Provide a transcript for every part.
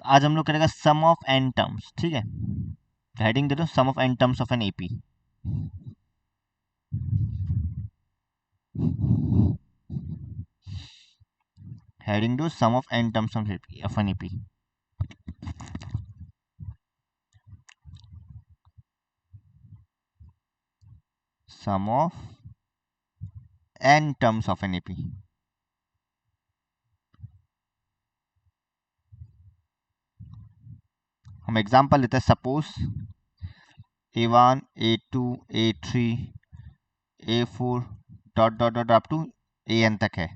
आज हम लोग करेगा सम ऑफ एन टर्म्स, ठीक है। हेडिंग दे दो sum of N terms of an AP. Heading दो sum of N terms of an AP. Sum of N terms of an AP. हम एग्जांपल लेते हैं, suppose A1 A2 A3 A4 dot dot dot up to AN तक है,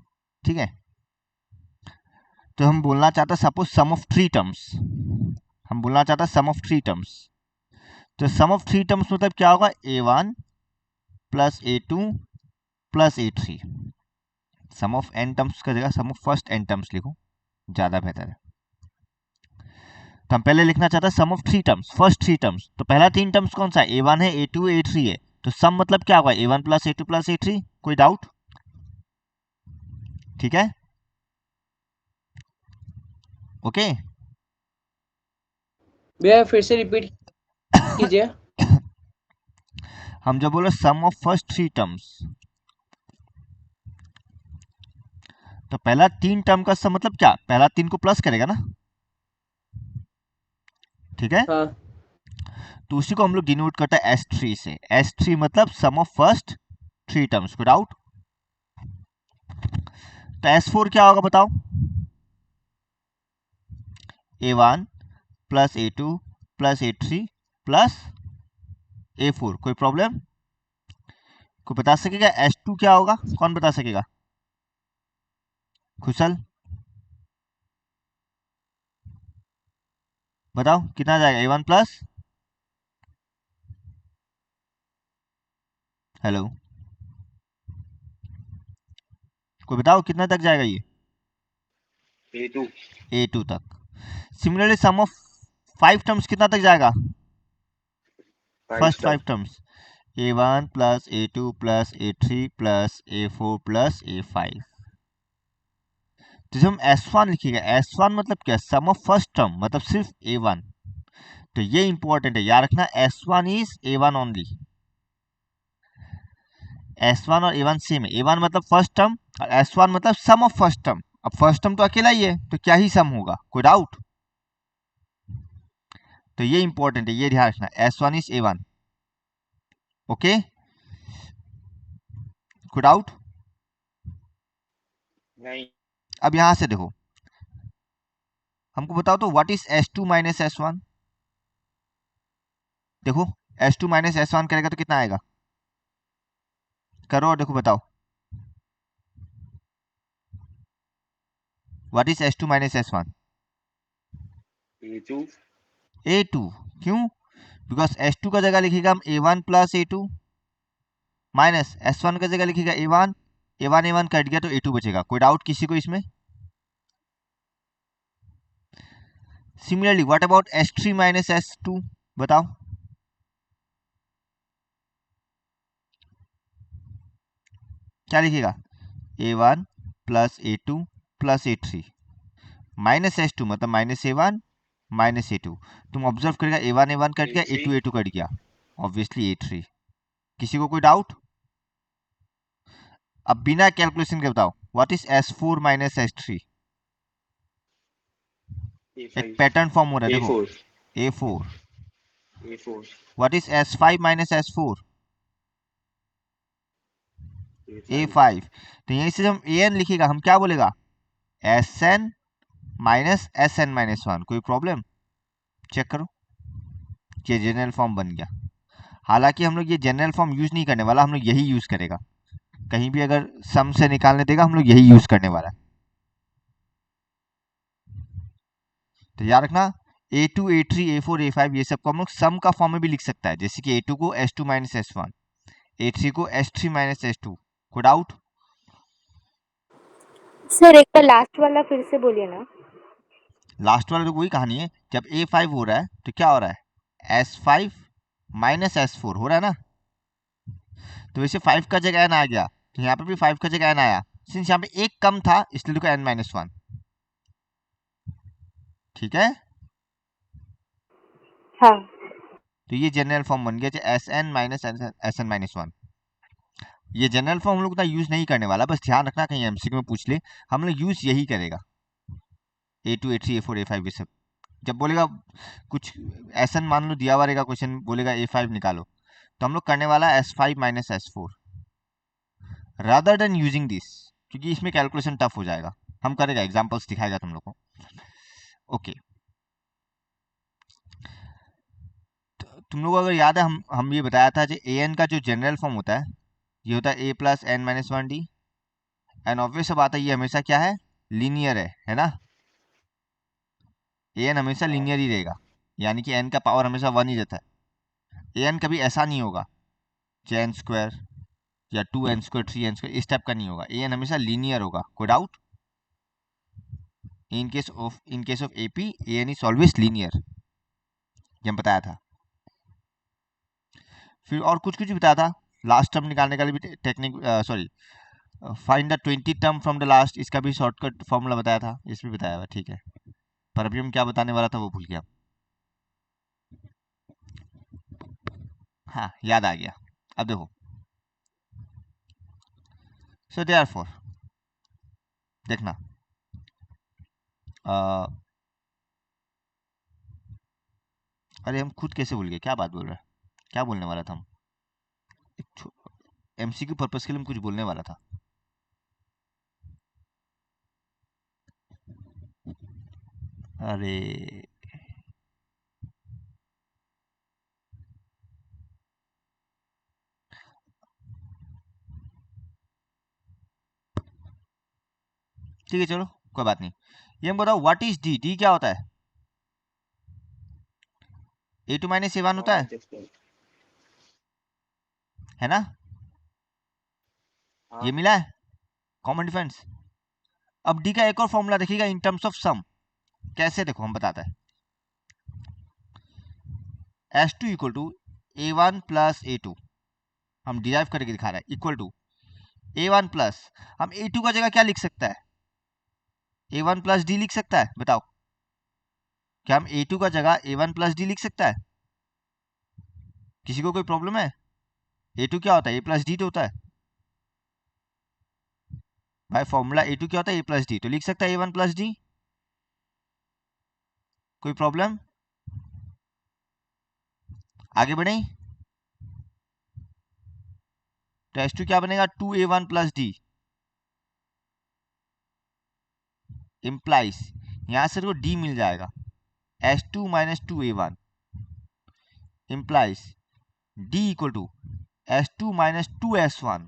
ठीक है। तो हम बोलना चाहते हैं suppose sum of three terms, हम बोलना चाहते हैं सम ऑफ थ्री टर्म्स। तो सम ऑफ थ्री टर्म्स मतलब क्या होगा, A1 plus A2 plus A3। Sum of N terms का जगह sum of first N terms लिखो, ज्यादा बेहतर है। तो हम पहले लिखना चाहते हैं sum of three terms, first three terms. तो पहला तीन टर्म्स कौन सा है, A1 है A2 A3 है। तो सम मतलब क्या होगा, A1 plus A2 plus A3। कोई डाउट? ठीक है, ओके। भैया फिर से रिपीट कीजिए। हम जब बोले सम ऑफ फर्स्ट थ्री टर्म्स, तो पहला तीन टर्म का सम मतलब क्या, पहला तीन को प्लस करेगा ना, ठीक है। हाँ तो उसी को हम लोग डिनोट करते हैं S3 से। S3 मतलब सम ऑफ फर्स्ट थ्री टर्म्स। कोई डाउट? तो S4 क्या होगा बताओ, A1 plus A2 plus A3 plus A4। कोई प्रॉब्लम? कोई बता सकेगा S2 क्या होगा? कौन बता सकेगा? खुशल बताओ कितना जाएगा A1 प्लस, हेलो, कोई बताओ कितना तक जाएगा ये, A2 तक। Similarly sum of five terms कितना तक जाएगा, first five terms, A1 plus A2 plus A3 plus A4 plus A5। तो जब हम S1 लिखिएगा, S1 मतलब क्या, सम ऑफ फर्स्ट टर्म मतलब सिर्फ A1। तो ये इंपॉर्टेंट है, याद रखना S1 is A1 only. S1 और A1 सेम है, A1 मतलब फर्स्ट टर्म और S1 मतलब सम ऑफ फर्स्ट टर्म। अब फर्स्ट टर्म तो अकेला ही है, तो क्या ही सम होगा, कोई डाउट? तो ये इंपॉर्टेंट है, ये ध्यान रखना, S1 इज A1, ओके। कोई डाउट? नहीं। अब यहां से देखो, हमको बताओ तो what is S2 minus S1। देखो S2 माइनस S1 करेगा तो कितना आएगा, करो और देखो बताओ, what is S2 minus S1। A2 A2। क्यों? बिकॉज S2 का जगह लिखेगा हम A1 plus A2 minus S1 का जगह लिखेगा A1, A1 A1 कट गया तो A2 बचेगा। कोई डाउट किसी को इसमें? Similarly what about S3 minus S2, बताओ। क्या लिखेगा, A1 plus A2 plus A3 minus S2 मतलब माइनस A1 माइनस A2। तुम ऑब्जर्व करेगा A1 A1 कट गया, A2 A2 कट गया, ऑब्वियसली A3। किसी को कोई डाउट? अब बिना कैलकुलेशन के बताओ what is S4 minus S3। एक A5 पैटर्न फॉर्म हो रहा है, देखो A4 A4। A4 what is S5 minus S4, A5 A5। तो यहीं से जब हम AN लिखेगा हम क्या बोलेगा, SN माइनस SN माइनस 1। कोई प्रॉब्लम? चेक करो, ये जनरल फॉर्म बन गया। हालांकि हम लोग ये जनरल फॉर्म यूज नहीं करने वाला, हम लोग यही यूज करेगा। कहीं भी अगर सम से निकालने देगा हम लोग यही यूज करने वाला है। तो याद रखना A2 A3 A4 A5 ये सब को हम लोग सम का फॉर्म में भी लिख सकता है, जैसे कि A2 को S2 माइनस S1, A3 को S3 माइनस S2। कोई डाउट? सर एक बार लास्ट वाला फिर से बोलिए ना। लास्ट वाला तो वही कहानी है, जब A5 हो रहा है तो क्या हो रहा है, S5 माइनस S4 हो रहा है ना। तो वैसे 5 का जगह n आ गया, तो यहाँ पे भी 5 का जगह n आया। सिंस यहाँ पे एक कम था इसलिए लिखा n माइनस 1, ठीक है। हाँ तो ये जनरल फॉर्म बन गया S N minus S N minus one. ये जनरल फॉर्म हम लोग उतना यूज नहीं करने वाला, बस ध्यान रखना कहीं एमसीक्यू में पूछ ले, हम लोग यूज यही करेगा A2 A3 A4 A5 ये सब। जब बोलेगा कुछ एस एन मान लो दिया हुआ रहेगा क्वेश्चन, बोलेगा A5 निकालो, तो हम लोग करने वाला S5 minus S4 rather than using this, क्योंकि इसमें कैलकुलेशन टफ हो जाएगा। हम करेगा, एग्जांपल्स दिखाएगा तुम लोग को। ओके, तुम लोग को अगर याद है हम ये बताया था कि an का जो जनरल फॉर्म होता है ये होता है a plus N minus one D. And obvious बात है ये हमेशा क्या है, लीनियर है ना। an हमेशा लीनियर ही रहेगा, यानी कि n का पावर हमेशा वन ही रहता है। an कभी ऐसा नहीं होगा एन स्क्वायर या 2n² 3n² इस टाइप का नहीं होगा। an हमेशा लीनियर होगा, कोई doubt? In case of AP an is always linear, ये हम बताया था। फिर और कुछ कुछ बताया था, लास्ट टर्म निकालने का भी technique, sorry find the 20 term from the last, इसका भी शॉर्टकट फॉर्मूला बताया था, इसमें बताया हुआ ठीक है। पर अभी हम क्या बताने वाला था वो भूल गया। हाँ याद आ गया, अब देखो। सो देयरफॉर देखना, अरे हम खुद कैसे भूल गए, क्या बात बोल रहे हैं, क्या बोलने वाला था हम? एमसीक्यू पर्पस के लिए हम कुछ बोलने वाला था। अरे ठीक है चलो कोई बात नहीं। ये हम बताओ व्हाट इज डी, डी क्या होता है? A2 माइनस A1 होता है ना? ये मिला है कॉमन डिफरेंस। अब डी का एक और फॉर्मूला देखिएगा इन टर्म्स ऑफ सम, कैसे देखो हम बताते हैं। S2 equal to A1 plus A2, हम डिराइव करके दिखा रहे हैं, इक्वल टू A1 प्लस, हम A2 का जगह क्या लिख सकता है? A1 प्लस डी लिख सकता है, बताओ क्या हम A2 का जगह A1 प्लस डी लिख सकता है? किसी को कोई प्रॉब्लम है? A2 क्या होता है, A प्लस डी तो होता है भाई, फॉर्मूला A2 क्या होता है, A प्लस डी, तो लिख सकता है A1 प्लस डी। कोई प्रॉब्लम? आगे बढ़े, तो S2 क्या बनेगा, 2A1 प्लस डी इम्प्लाइज, यहां से को डी मिल जाएगा, S2 minus 2A1 implies D equal to S2 minus 2S1,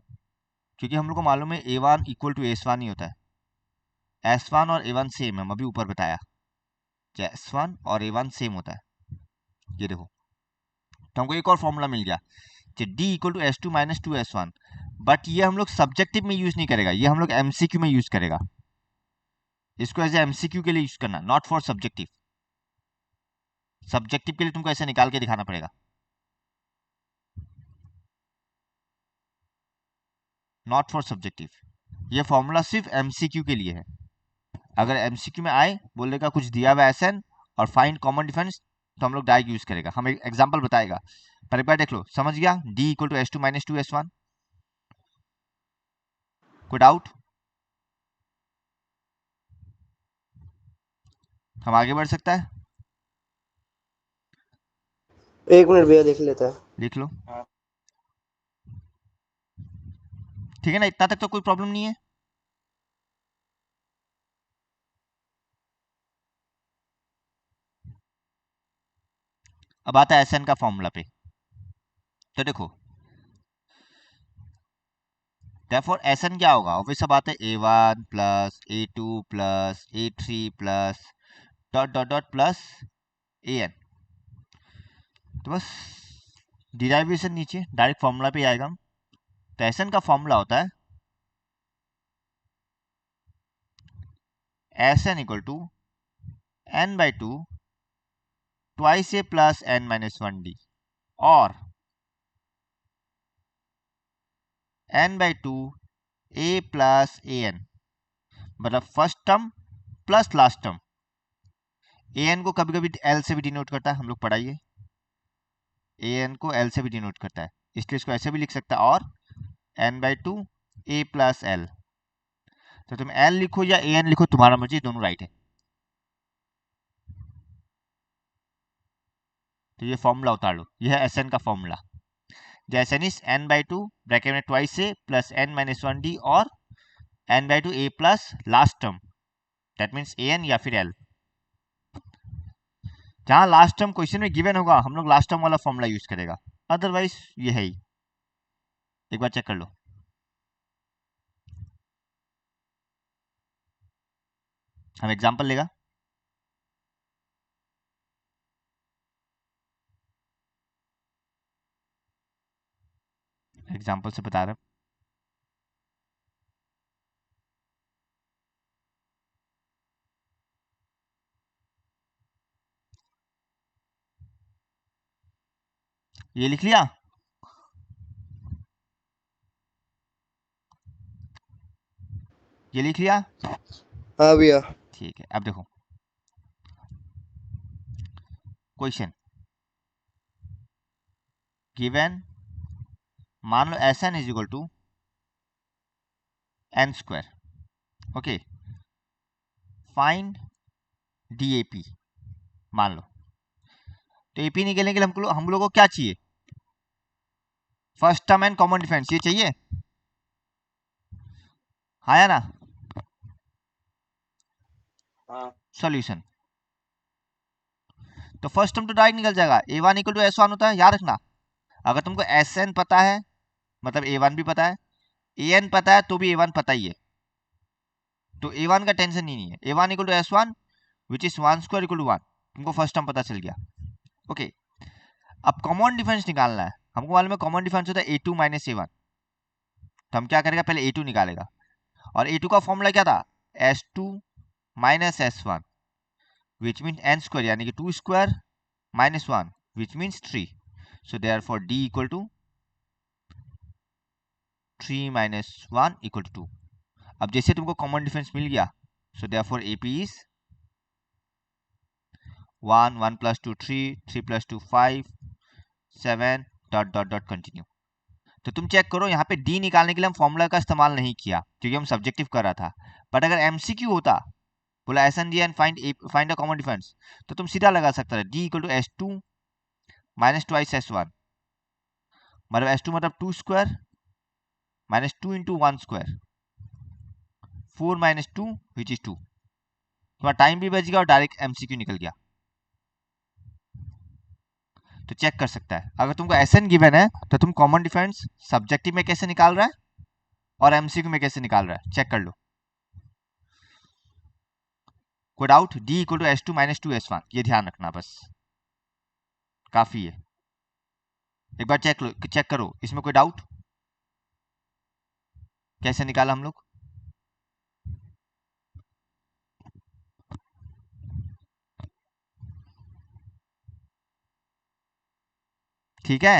क्योंकि हम लोग को मालूम है A1 इक्वल टू S1 ही होता है। S1 और A1 सेम है, हम अभी ऊपर बताया S1 और A1 सेम होता है। ये देखो, तो हमको एक और फॉर्मूला मिल गया D equal to S2 minus 2S1, but ये हम लोग सब्जेक्टिव में यूज नहीं करेगा, ये हम लोग एमसीक्यू में यूज करेगा। इसको एज एमसीक्यू के लिए यूज करना, नॉट फॉर सब्जेक्टिव। सब्जेक्टिव के लिए तुमको ऐसे निकाल के दिखाना पड़ेगा, नॉट फॉर सब्जेक्टिव। ये फॉर्मूला सिर्फ एमसीक्यू के लिए है। अगर एमसीक्यू में आए, बोलेगा कुछ दिया हुआ एसएन और फाइंड कॉमन डिफरेंस, तो हम लोग डायरेक्ट यूज करेगा, हम एक एग्जांपल बताएगा। पर एक बार देख लो, समझ गया, D equal to S2 minus 2S1। कोई डाउट? हम आगे बढ़ सकता है, एक मिनट भैया देख लेता है। लिख लो। ठीक है ना, इतना तक तो कोई प्रॉब्लम नहीं है। अब आता है एसएन का फॉर्मूला पे, तो देखो therefore एसएन क्या होगा, ऑब्वियस सा बात है A1 plus A2 plus A3 plus dot dot dot plus AN। तो बस डिराइवेशन नीचे डायरेक्ट फॉर्मूला पे आएगा। तो एसएन का फॉर्मूला होता है SN equal to n/2 twice A plus n minus 1d, और n/2 A प्लस AN, मतलब first term plus last term. AN को कभी कभी L से भी डिनोट करता है, हम लोग पढ़ाइए। ए एन को एल से भी डिनोट करता है, इसलिए इसको ऐसे भी लिख सकता है, और N by two A plus L. तो तुम एल लिखो या ए एन लिखो, तुम्हारा मर्जी, दोनों राइट है। तो ये फॉर्मूला उतार लो, ये है एस एन का फॉर्मूला। जैसे n is n by two bracket में ट्वाइस ए plus N minus one d, और N by two A plus last term, that means a n या फिर एल। जहां लास्ट टर्म क्वेश्चन में गिवन होगा हम लोग लास्ट टर्म वाला फॉर्मूला यूज करेगा, अदरवाइज ये है ही। एक बार चेक कर लो। हम एग्जांपल लेगा, एग्जांपल से बता रहा हूं। ये लिख लिया, ये लिख लिया। हाँ भैया। ठीक है, अब देखो क्वेश्चन गिवन, मान लो S n is equal to n square, okay, find the A P मान लो। तो एपी निकलने के लिए हम लोगों को क्या चाहिए? First term and common difference, ये चाहिए, हाँ या ना? सॉल्यूशन, तो फर्स्ट टर्म तो डायरेक्ट निकल जाएगा, a one equal to S one होता है, याद रखना। अगर तुमको एस एन पता है, मतलब ए वन भी पता है, ए एन पता है, तो भी ए वन पता ही है, तो ए वन का टेंशन ही नहीं है। A one equal to S one which is one square equal to one, तुमको फर्स्ट टर्म पता चल गया, ओके। अब कॉमन डिफरेंस निकालना है, हमको मालूम है कॉमन डिफरेंस होता है ए टू माइनस ए वन। तो हम क्या करेगा, पहले ए टू निकालेगा, और ए टू का फॉर्मूला क्या था, S two minus S one which mean N square, यानी कि two square minus one which means three. So therefore D equal to 3 minus one equal to 2। अब जैसे तुमको कॉमन डिफरेंस मिल गया, so therefore AP is 1 1 plus 2 3 3 plus 2 5 7 dot dot dot continue. तो तुम check करो, यहाँ पे डी निकालने के लिए हम फॉर्मूला का इस्तेमाल नहीं किया क्योंकि हम सब्जेक्टिव कर रहा था, बट अगर एमसीक्यू होता, बोला S N D N find the common difference, तो तुम सीधा लगा सकता था D equal to S two minus twice S one, मतलब एस टू मतलब two square minus two into one square, 4 minus two which is 2। तुम्हारा टाइम भी बच गया और डायरेक्ट एमसीक्यू निकल गया। तो चेक कर सकता है, अगर तुमको एसएन गिवन है तो तुम कॉमन डिफरेंस सब्जेक्टिव में कैसे निकाल रहा है और एमसीक्यू में कैसे निकाल रहा है, चेक कर लो। कोई doubt? D equal to S two minus two S one, ये ध्यान रखना बस, काफी है। एक बार चेक करो, इसमें कोई डाउट? कैसे निकाला हम लोग? ठीक है,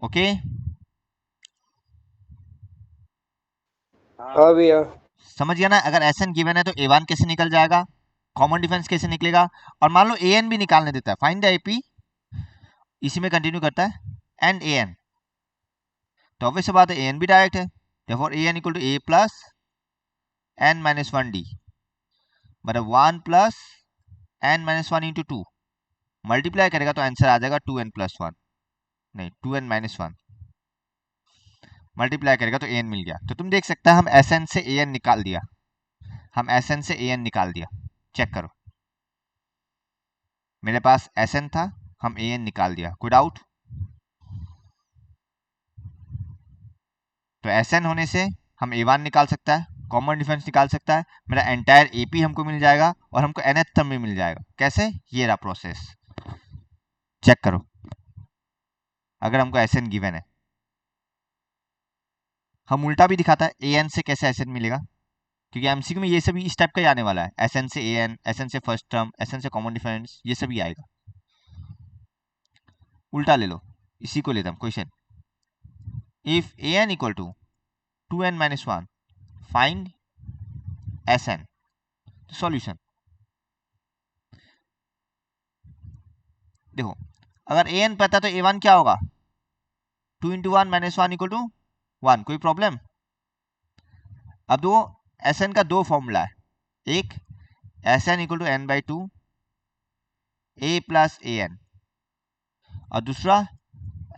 ओके। हाँ भैया। समझ गया ना? अगर एस एन गिवन है तो ए वन कैसे निकल जाएगा, कॉमन डिफरेंस कैसे निकलेगा, और मान लो ए एन भी निकालने देता है, फाइंड द एपी, इसी में कंटिन्यू करता है, एंड ए एन, तो ऑब्वियस सी बात है ए एन भी डायरेक्ट है, therefore a N equal to A plus N minus one d, मतलब one plus N minus one into two, multiply करेगा तो आंसर आ जाएगा टू एन प्लस वन, नहीं two N minus one, multiply करेगा तो ए एन मिल गया। तो तुम देख सकता है हम एस एन से ए एन निकाल दिया, हम एस एन से ए एन निकाल दिया, चेक करो, मेरे पास एस एन था, हम ए एन निकाल दिया, कोई डाउट? तो एस एन होने से हम ए वन निकाल सकता है, कॉमन डिफरेंस निकाल सकता है, मेरा एंटायर एपी हमको मिल जाएगा और हमको nth टर्म भी मिल जाएगा। कैसे? ये रहा प्रोसेस, चेक करो। अगर हमको एस एन गिवन है, हम उल्टा भी दिखाता है, ए एन से कैसे एस एन मिलेगा, क्योंकि एमसीक्यू में ये सभी इस टाइप का ही आने वाला है, एस एन से ए एन, एस एन से फर्स्ट टर्म, एस एन से कॉमन डिफरेंस, ये सभी आएगा। उल्टा ले लो, इसी को लेता हूँ question, if A N equal to two N minus one find S N, solution. देखो अगर ए एन पता है तो ए वन क्या होगा, 2 into one minus one equal to one, कोई प्रॉब्लम। अब दो एस एन का दो फॉर्मूला है, एक S N equal to N by two A plus A N, और दूसरा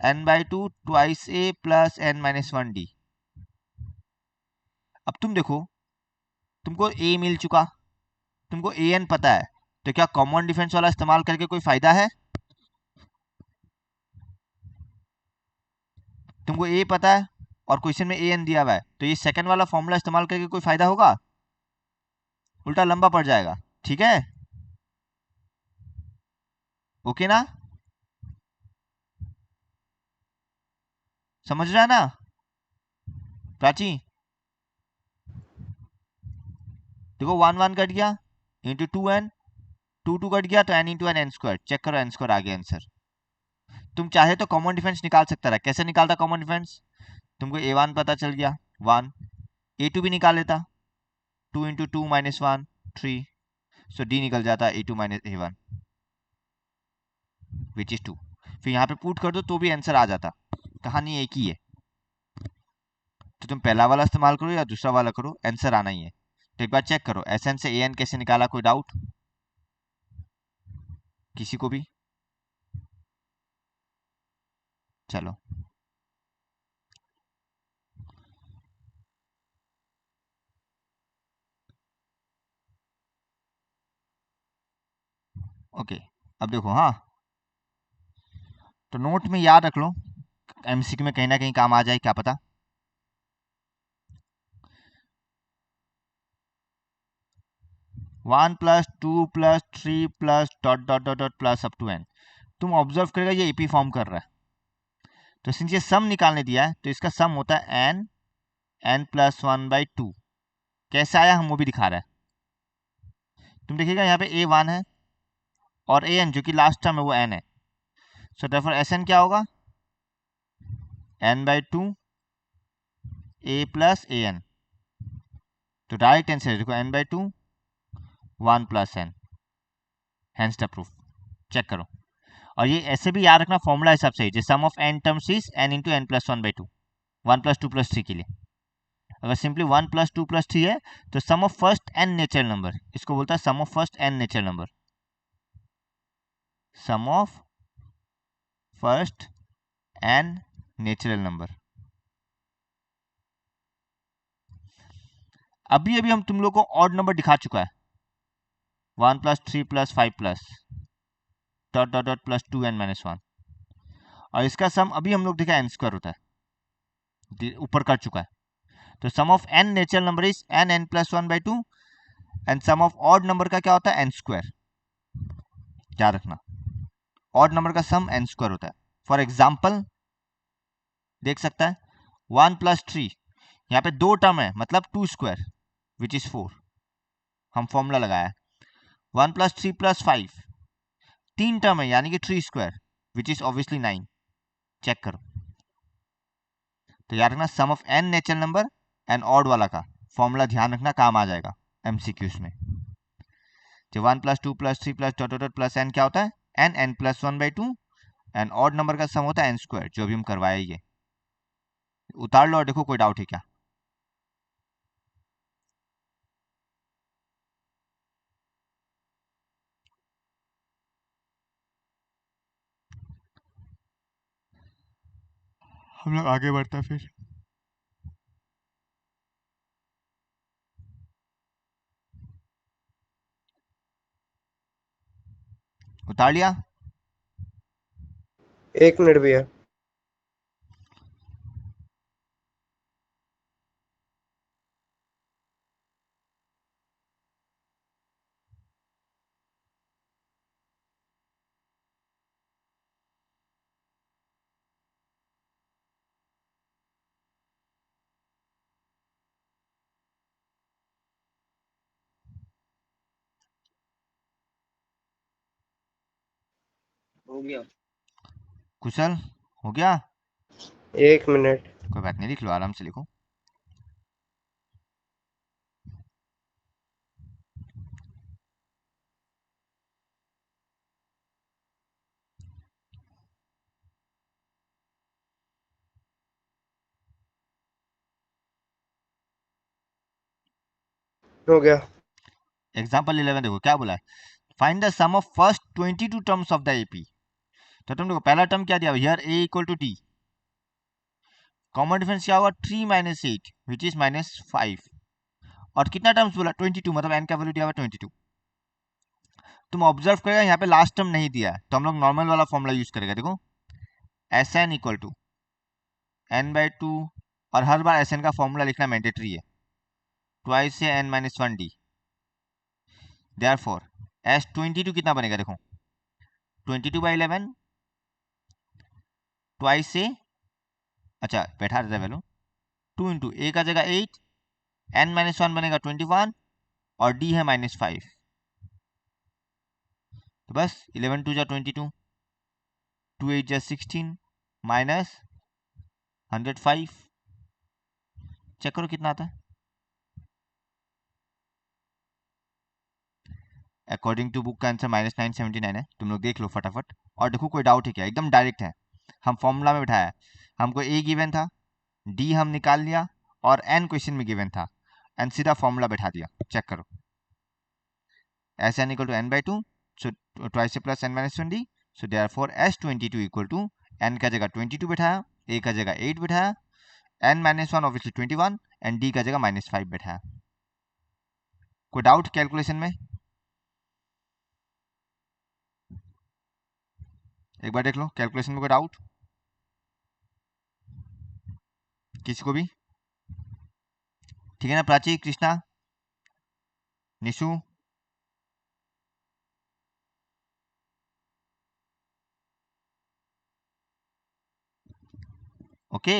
N by two twice A plus N minus one D. अब तुम देखो, तुमको ए मिल चुका, तुमको ए एन पता है, तो क्या कॉमन डिफरेंस वाला इस्तेमाल करके कोई फायदा है? तुमको ए पता है और क्वेश्चन में ए एन दिया हुआ है, तो ये सेकंड वाला फॉर्मूला इस्तेमाल करके कोई फायदा होगा? उल्टा लंबा पड़ जाएगा। ठीक है, ओके ना, समझ रहा है ना प्राची? देखो वन वन कट गया, into two N, two two cut गया तो N into N, N square, check करो एन स्क्वायर आ गया आंसर। तुम चाहे तो कॉमन डिफरेंस निकाल सकता था, कैसे निकालता कॉमन डिफरेंस? तुमको ए वन पता चल गया वन, ए टू भी निकाल लेता, two into two minus one three, so d निकल जाता a two minus a one which is two. फिर यहाँ पे पुट कर दो तो भी आंसर आ जाता, कहानी एक ही है। तो तुम पहला वाला इस्तेमाल करो या दूसरा वाला करो, आंसर आना ही है। तो एक बार चेक करो एस एन से ए एन कैसे निकाला, कोई डाउट किसी को भी? चलो ओके, अब देखो हाँ, तो नोट में याद रख लो, एमसीक्यू में कहीं ना कहीं काम आ जाए, क्या पता। One plus two plus three plus dot dot dot dot plus up to N. तुम ऑब्जर्व करेगा ये एपी फॉर्म कर रहा है, तो सिंस ये सम निकालने दिया है तो इसका सम होता है N, N plus one by two. कैसे आया हम वो भी दिखा रहा है। तुम देखिएगा यहाँ पे ए वन है और ए एन जो कि लास्ट टर्म है वो एन है, सो देयरफॉर एस एन क्या होगा, N by two A plus A N. तो डायरेक्ट आंसर देखो N by two one plus N, hence the proof. Check करो, और ये ऐसे भी याद रखना फॉर्मूला हिसाब से, जो sum of N terms is n into n plus one by two, one plus two plus three के लिए। अगर simply one plus two plus three है तो sum of first n natural number, इसको बोलता है sum of first n natural number, sum of first n natural number. अभी अभी हम तुम लोग को ऑड नंबर दिखा चुका है, one plus three plus five plus dot dot dot plus two N minus one, और इसका सम अभी हम लोग देखा एन स्क्वायर होता है, ऊपर कर चुका है। तो sum of n natural number is n N plus one by two, and sum of odd number का क्या होता है, एन स्क्वायर। याद रखना ऑड नंबर का सम एन स्क्वायर होता है। फॉर एग्जाम्पल देख सकता है वन प्लस थ्री, यहाँ पे दो टर्म है मतलब two square which is four, हम फॉर्मूला लगाया। One plus three plus five, तीन टर्म है यानी कि three square which is obviously nine. Check करो, तो याद रखना sum of n natural number and odd वाला का फॉर्मूला ध्यान रखना, काम आ जाएगा एमसीक्यूज में। जो one plus two plus three plus dot dot plus n क्या होता है, N N plus one by two, and odd number का सम होता है एन स्क्वायर, जो अभी हम करवाए। ये उतार लो और देखो कोई डाउट है क्या। हम लोग आगे बढ़ते हैं फिर। उतार लिया? एक मिनट भैया। हो गया। कुशल हो गया? एक मिनट। कोई बात नहीं, लिख लो, आराम से लिखो। हो गया। एग्जाम्पल 11 देखो क्या बोला है, find the sum of first 22 terms of the AP. तो तुम देखो पहला टर्म क्या दिया, here a equal to d, common difference क्या होगा 3 माइनस 8 विच इज -5, और कितना टर्म्स बोला 22, मतलब एन का वैल्यू दिया हुआ 22। तुम ऑब्जर्व करेगा यहाँ पे लास्ट टर्म नहीं दिया है, तो हम लोग नॉर्मल वाला फॉर्मूला यूज करेगा। देखो S N equal to n/2, और हर बार एस एन का फॉर्मूला लिखना मैंडेटरी है, ट्वाइस से n-1d। देयरफॉर S22 कितना बनेगा, देखो 22/11 ट्वाइस से, अच्छा बैठा देता वैल्यू, 2 इंटू ए का जगह 8, n-1 बनेगा 21, और d है -5। तो बस 11 2 जा 22, 2 8 जा 16, माइनस 105। चेक करो कितना आता है। अकॉर्डिंग टू बुक का आंसर -979 है, तुम लोग देख लो फटाफट। और देखो कोई डाउट है क्या, एकदम डायरेक्ट है, हम फॉर्मूला में बैठाया है, हमको ए गिवन था, डी हम निकाल लिया, और एन क्वेश्चन में गिवन था, एंड सीधा फॉर्मूला बैठा दिया। चेक करो S N equal to n/2, so twice plus n-1d, so therefore S22 equal to n का जगह 22 बैठाया, a का जगह 8 बैठाया, n-1 ऑब्वियसली 21, एंड d का जगह -5 बैठाया। कोई डाउट कैलकुलेशन में, एक बार देख लो कैलकुलेशन में कोई डाउट किसी को भी? ठीक है ना प्राची, कृष्णा, निशु? ओके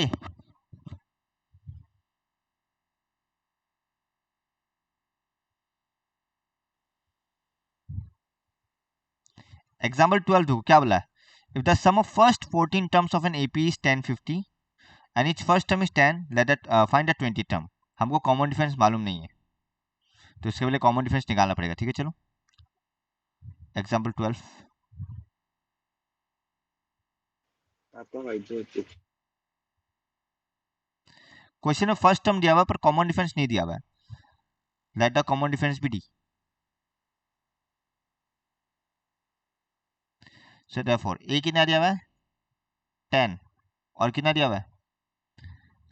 एग्जाम्पल 12 देखो क्या बोला है, if the sum of first 14 terms of an AP is 1050 and each first term is 10, let that find the 20 term. हमको कॉमन डिफरेंस मालूम नहीं है, तो इसके लिए कॉमन डिफरेंस निकालना पड़ेगा। ठीक है चलो एग्जाम्पल 12। क्वेश्चन में फर्स्ट टर्म दिया हुआ है पर कॉमन डिफरेंस नहीं दिया हुआ है, let the common difference be d. So therefore a कितना दिया हुआ है 10, और कितना दिया हुआ है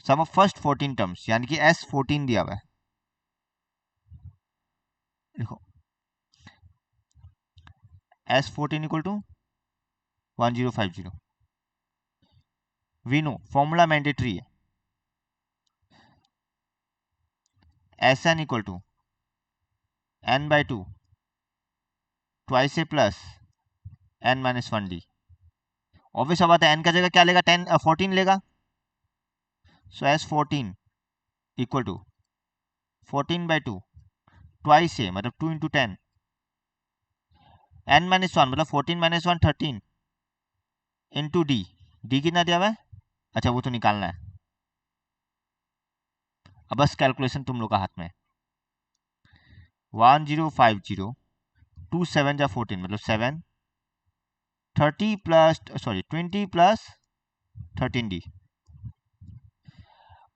सम ऑफ फर्स्ट 14 टर्म्स, यानी कि S14 दिया हुआ है। देखो S14 equal to 1050, we know formula mandatory है, Sn equal to n/2 twice A plus n-1d। Obvious बात है n का जगह क्या लेगा 14 लेगा, so S14 equal to 14/2 twice a मतलब 2 इंटू 10, n-1 मतलब 14 - 1 13 इंटू डी, डी कितना दिया हुआ है, अच्छा वो तो निकालना है। अब बस कैलकुलेशन तुम लोग का हाथ में, 1050 2 7 जा 14 मतलब 7, 30 plus sorry 20 plus 13d।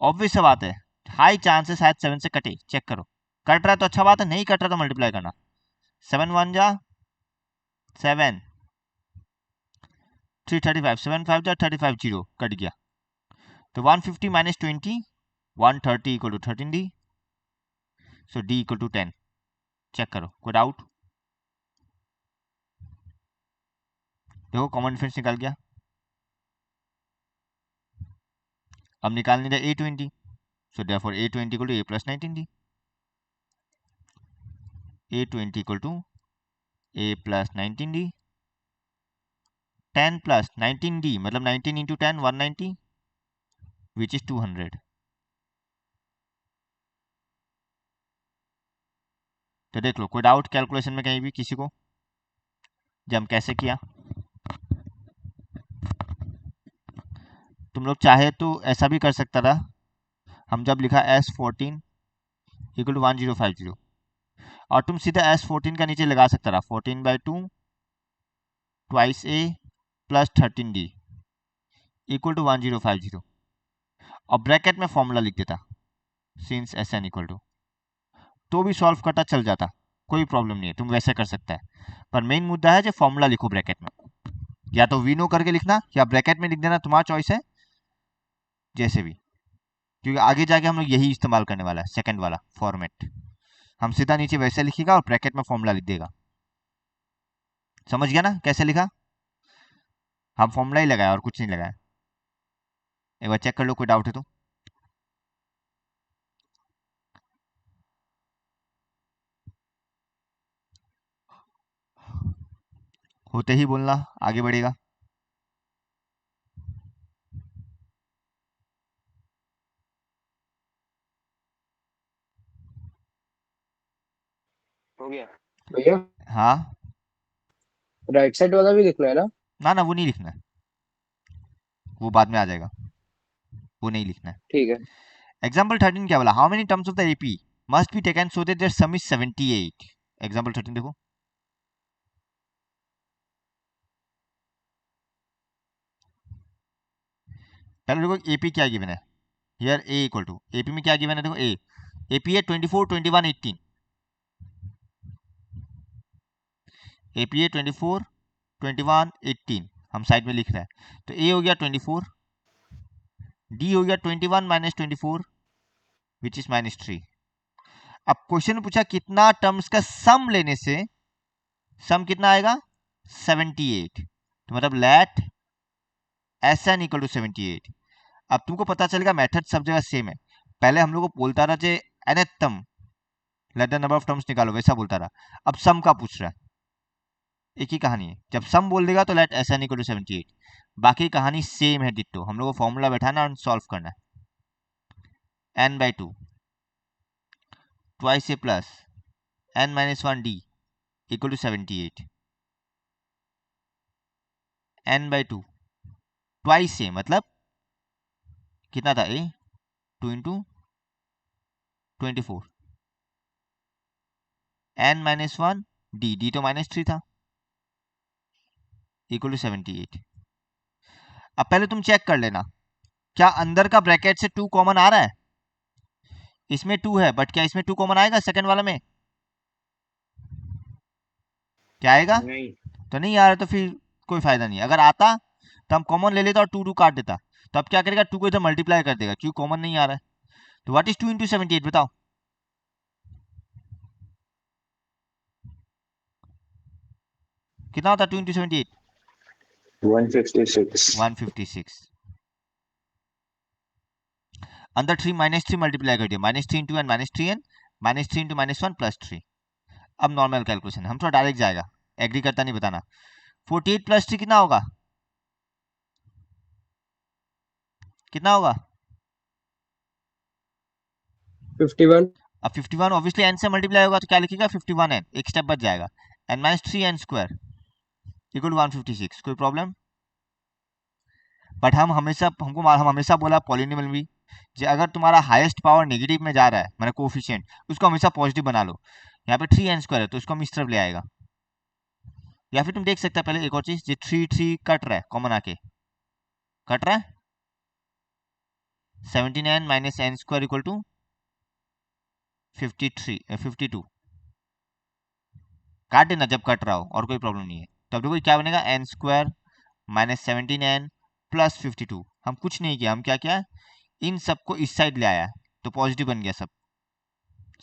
Obvious सा बात है, हाई चांस है शायद 7 से कटे, चेक करो। कट रहा है तो अच्छा बात है, नहीं कट रहा तो मल्टीप्लाई करना, 7 1 जा 7, 3 35, 7 5 जा 35, 0 कट गया, तो 150 - 20 130 equal to 13d, so d equal to 10। Check करो कोई डाउट? देखो कॉमन डिफरेंस निकल गया। अब निकालने दे A20, so therefore A20 equal to A plus 19d, A20 equal to A plus 19d, 10 plus 19d मतलब 19 इंटू 10 190 विच इज 200। तो देख लो कोई डाउट कैलकुलेशन में कहीं भी किसी को, जब हम कैसे किया? तुम लोग चाहे तो ऐसा भी कर सकता था, हम जब लिखा S14 इक्वल टू 1050, और तुम सीधा S14 का नीचे लगा सकता था 14/2 twice A plus 13d equal to 1050, और ब्रैकेट में फॉर्मूला लिख देता सिंस Sn इक्वल टू तो भी सॉल्व करता चल जाता, कोई प्रॉब्लम नहीं है, तुम वैसे कर सकता है। पर मेन मुद्दा है जो फॉर्मूला लिखो ब्रैकेट में, या तो वी नो करके लिखना या ब्रैकेट में लिख देना, तुम्हारा चॉइस है, जैसे भी, क्योंकि आगे जाके हम लोग यही इस्तेमाल करने वाला है, सेकंड वाला फॉर्मेट। हम सीधा नीचे वैसे लिखेगा और ब्रैकेट में फॉर्मूला लिख देगा। समझ गया ना कैसे लिखा? हम फॉर्मूला ही लगाया और कुछ नहीं लगाया। एक बार चेक कर लो, कोई डाउट है तो। होते ही बोलना, आगे बढ़ेगा। हो गया भैया। हाँ, राइट साइड वाला भी लिखना है ना? ना ना वो नहीं लिखना है, वो बाद में आ जाएगा, वो नहीं लिखना है। ठीक है। एग्जाम्पल 13 क्या बोला? How many terms of the AP must be taken so that their sum is 78। Example 13 देखो, पहले देखो एपी क्या गिवन है। Here a equal to, AP में क्या गिवन है, देखो ए, एपी है 24 21 18, एपी है 24 21 18, हम साइड में लिख रहे हैं, तो ए हो गया 24, डी हो गया 21 माइनस 24 विच इज -3। अब क्वेश्चन में पूछा कितना टर्म्स का सम लेने से सम कितना आएगा, 78, तो मतलब let S N equal to 78। अब तुमको पता चलेगा मेथड सब जगह सेम है। पहले हम लोग को बोलता रहा जे एनथम let the number of terms निकालो, वैसा बोलता रहा, अब सम का पूछ रहा है, एक ही कहानी है, जब सम बोल देगा तो let S N equal to 78, बाकी कहानी सेम है डिट्टो। हम लोग को फॉर्मूला बैठाना और सॉल्व करना है। n by two twice A plus n minus one d equal to 78, n by two twice a मतलब कितना था, a 2 into 24, n minus one d, d तो -3 था, इक्वल टू 78। अब पहले तुम चेक कर लेना क्या अंदर का ब्रैकेट से 2 कॉमन आ रहा है, इसमें 2 है बट क्या इसमें 2 कॉमन आएगा सेकंड वाला में, क्या आएगा? नहीं। तो नहीं आ रहा, तो फिर कोई फायदा नहीं। अगर आता तो हम कॉमन ले लेता और 2 2 काट देता, तो अब क्या करेगा, 2 को इधर मल्टीप्लाई कर देगा क्योंकि कॉमन नहीं आ रहा है। तो व्हाट इज 2 इंटू 78 बताओ, कितना होता है 2 इंटू 78? 156। 156। अंदर 3 -3 मल्टीप्लाई कर दिया, -3 इंटू एन -3 एन, -3 इंटू -1 +3। अब नॉर्मल कैलकुलेशन हम थोड़ा डायरेक्ट जाएगा, एग्री करता नहीं बताना। 48 + 3 कितना होगा, कितना होगा? 51। अब 51 ऑब्वियसली एन से मल्टीप्लाई होगा तो क्या लिखेगा, 51 एन, एक स्टेप बच जाएगा, n -3 n square equal to 156। कोई प्रॉब्लम? बट हम हमेशा बोला पॉलिनोमियल भी, जो अगर तुम्हारा हाईएस्ट पावर नेगेटिव में जा रहा है मतलब कोफिशिएंट, उसको हमेशा पॉजिटिव बना लो। यहाँ पे 3 एन स्क्वायर है तो उसको हम इस तरफ ले आएगा, या फिर तुम देख सकते हैं पहले एक और चीज, जो 3 3 कट रहा है कॉमन आके, कट रहा है, 17 n minus n square equal to 52, काट देना जब कट रहा हो और कोई प्रॉब्लम नहीं है। तो अब देखो क्या बनेगा, n square minus 17 n plus 52। हम कुछ नहीं किया, हम क्या किया, इन सबको इस साइड ले आया तो पॉजिटिव बन गया, सब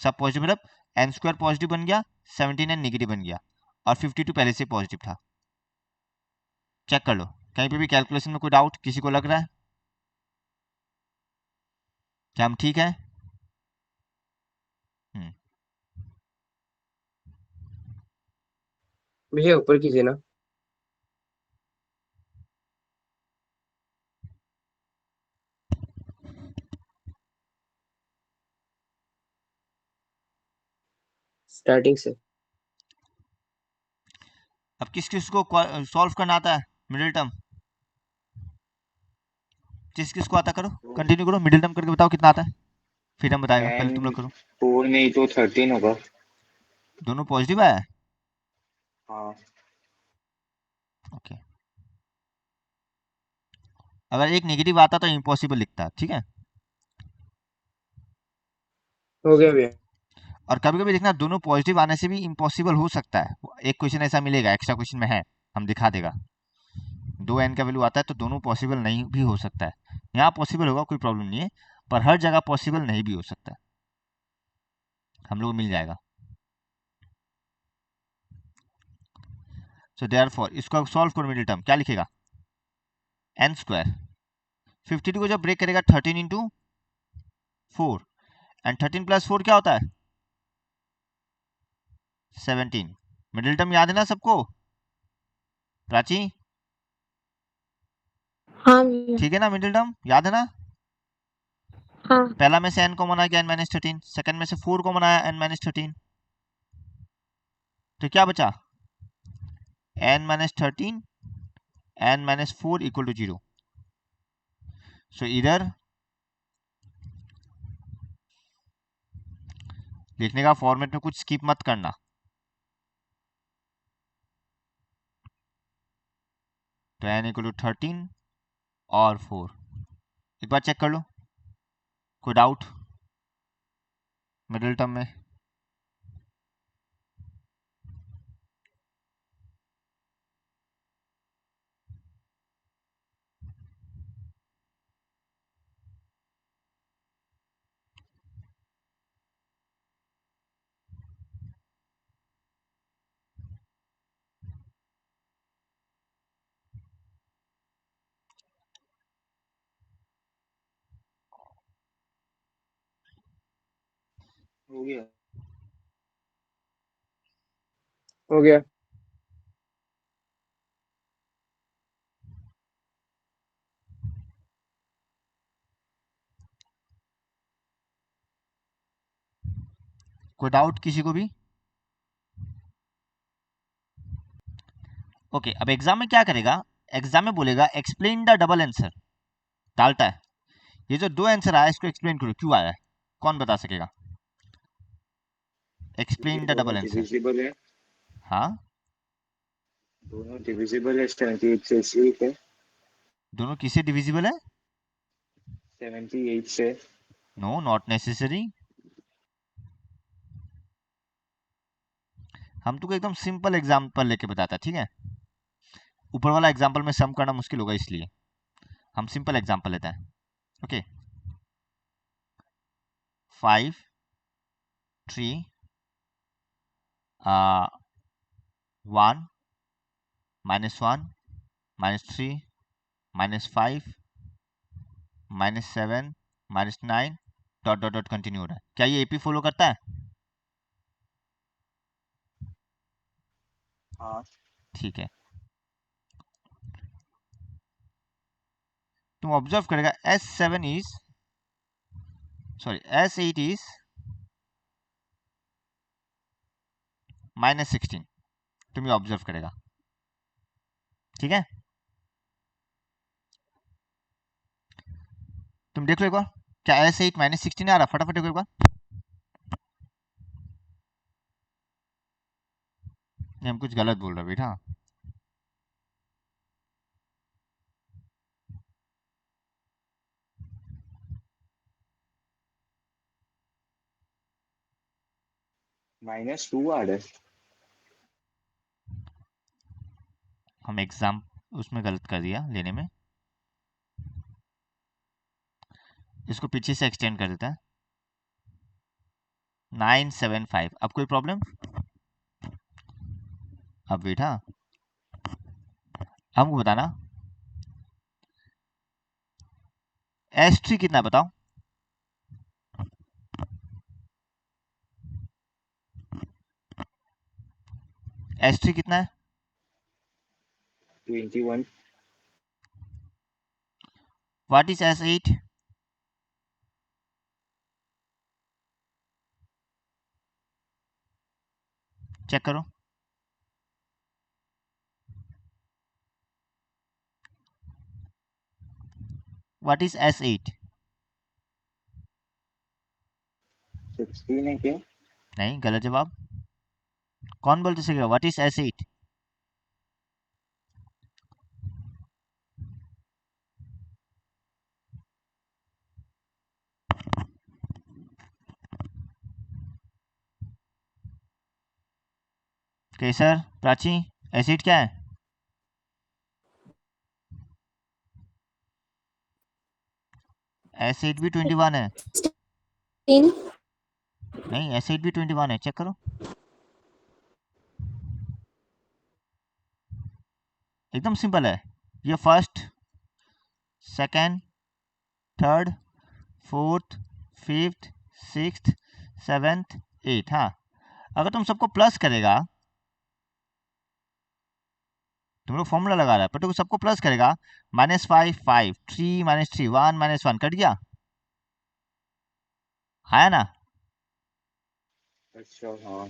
सब पॉजिटिव, मतलब एन स्क्वायर पॉजिटिव बन गया, 17 एन नेगेटिव बन गया और 52 पहले से पॉजिटिव था। चेक कर लो कहीं पे भी कैलकुलेशन में कोई डाउट किसी को लग रहा है, क्या हम ठीक है? भैया ऊपर कीजिए ना। स्टार्टिंग से। अब किस किस को सॉल्व करना आता है मिडिल टर्म, किस किस को आता, करो कंटिन्यू करो, मिडिल टर्म करके बताओ कितना आता है, फिर हम बताएगा, पहले तुम लोग करो। 4 नहीं तो 13 होगा। दोनों पॉजिटिव आया है, हाँ। ओके। अगर एक नेगेटिव आता तो इम्पॉसिबल लिखता, ठीक है। हो गया भैया। और कभी कभी देखना दोनों पॉजिटिव आने से भी इम्पॉसिबल हो सकता है, एक क्वेश्चन ऐसा मिलेगा एक्स्ट्रा क्वेश्चन में है, हम दिखा देगा 2n का वैल्यू आता है तो दोनों पॉसिबल नहीं भी हो सकता है। यहाँ पॉसिबल होगा, कोई प्रॉब्लम नहीं है, पर हर जगह पॉसिबल नहीं भी हो सकता है, हम लोग मिल जाएगा। सो देयरफॉर इसको सॉल्व करो, मिडिल टर्म क्या लिखेगा, n स्क्वायर 52 को जब ब्रेक करेगा 13 इंटू 4 एंड 13 प्लस 4 क्या होता है 17। मिडिल टर्म याद है ना सबको, प्राची हाँ भैया। ठीक है ना, मिडिल टर्म याद है ना। हाँ। पहला में से n कॉमन आ गया n-13, सेकंड में से 4 कॉमन आया n-13, तो क्या बचा n-13 n-4 इक्वल टू 0। सो इधर लिखने का फॉर्मेट में कुछ स्किप मत करना, तो n इक्वल टू 13 और 4। एक बार चेक कर लो, कोई डाउट मिडिल टर्म में। हो गया। हो गया। कोई डाउट किसी को भी। ओके अब एग्जाम में क्या करेगा, एग्जाम में बोलेगा एक्सप्लेन द डबल आंसर, डालता है ये जो दो आंसर आया इसको एक्सप्लेन करो क्यों आया है, कौन बता सकेगा, एक्सप्लेन द दोनों डबल आंसर। डिविजिबल है, हाँ दोनों डिविजिबल है 78 से, इसलिए है दोनों किससे डिविजिबल है, 78 से। नो नॉट नेसेसरी, हम तुमको एकदम सिंपल एग्जांपल लेके बताता, ठीक है, ऊपर वाला एग्जांपल में सम करना मुश्किल होगा इसलिए हम सिंपल एग्जांपल लेते हैं। Okay 5 3 1 -1 -3 -5 -7 -9 dot dot dot continue हो रहा है, क्या ये एपी फॉलो करता है, हाँ ठीक है। तुम ऑब्जर्व करेगा S7 is sorry S8 is -16, तुम ये ऑब्जर्व करेगा, ठीक है। तुम देख लो एक बार क्या S8 -16 आ रहा, फटाफट देखो एक बार, नहीं हम कुछ गलत बोल रहे बेटा, -2 आ रहा है। हम एग्जाम उसमें गलत कर दिया लेने में, इसको पीछे से एक्सटेंड कर देता है 975। अब कोई प्रॉब्लम, अब बेटा हमको बताना S3 कितना है बताओ, S3 कितना है 21 व्हाट इज S8, चेक करो, व्हाट इज S8, 16 है क्या? नहीं गलत जवाब, कौन बोलते सकेगा what is S8, Kesar, Prachi, acid क्या है? एसिड भी 21 है। 16 नहीं, एसिड भी 21 है, चेक करो। एकदम सिंपल है। ये first, second, third, fourth, fifth, sixth, seventh, eight. हाँ, अगर तुम सबको प्लस करेगा, तुम लोग फॉर्मूला लगा रहा है, पर तुम सबको प्लस करेगा, -5 5 3 -3 1 -1 कट गया, आया ना? अच्छा हाँ।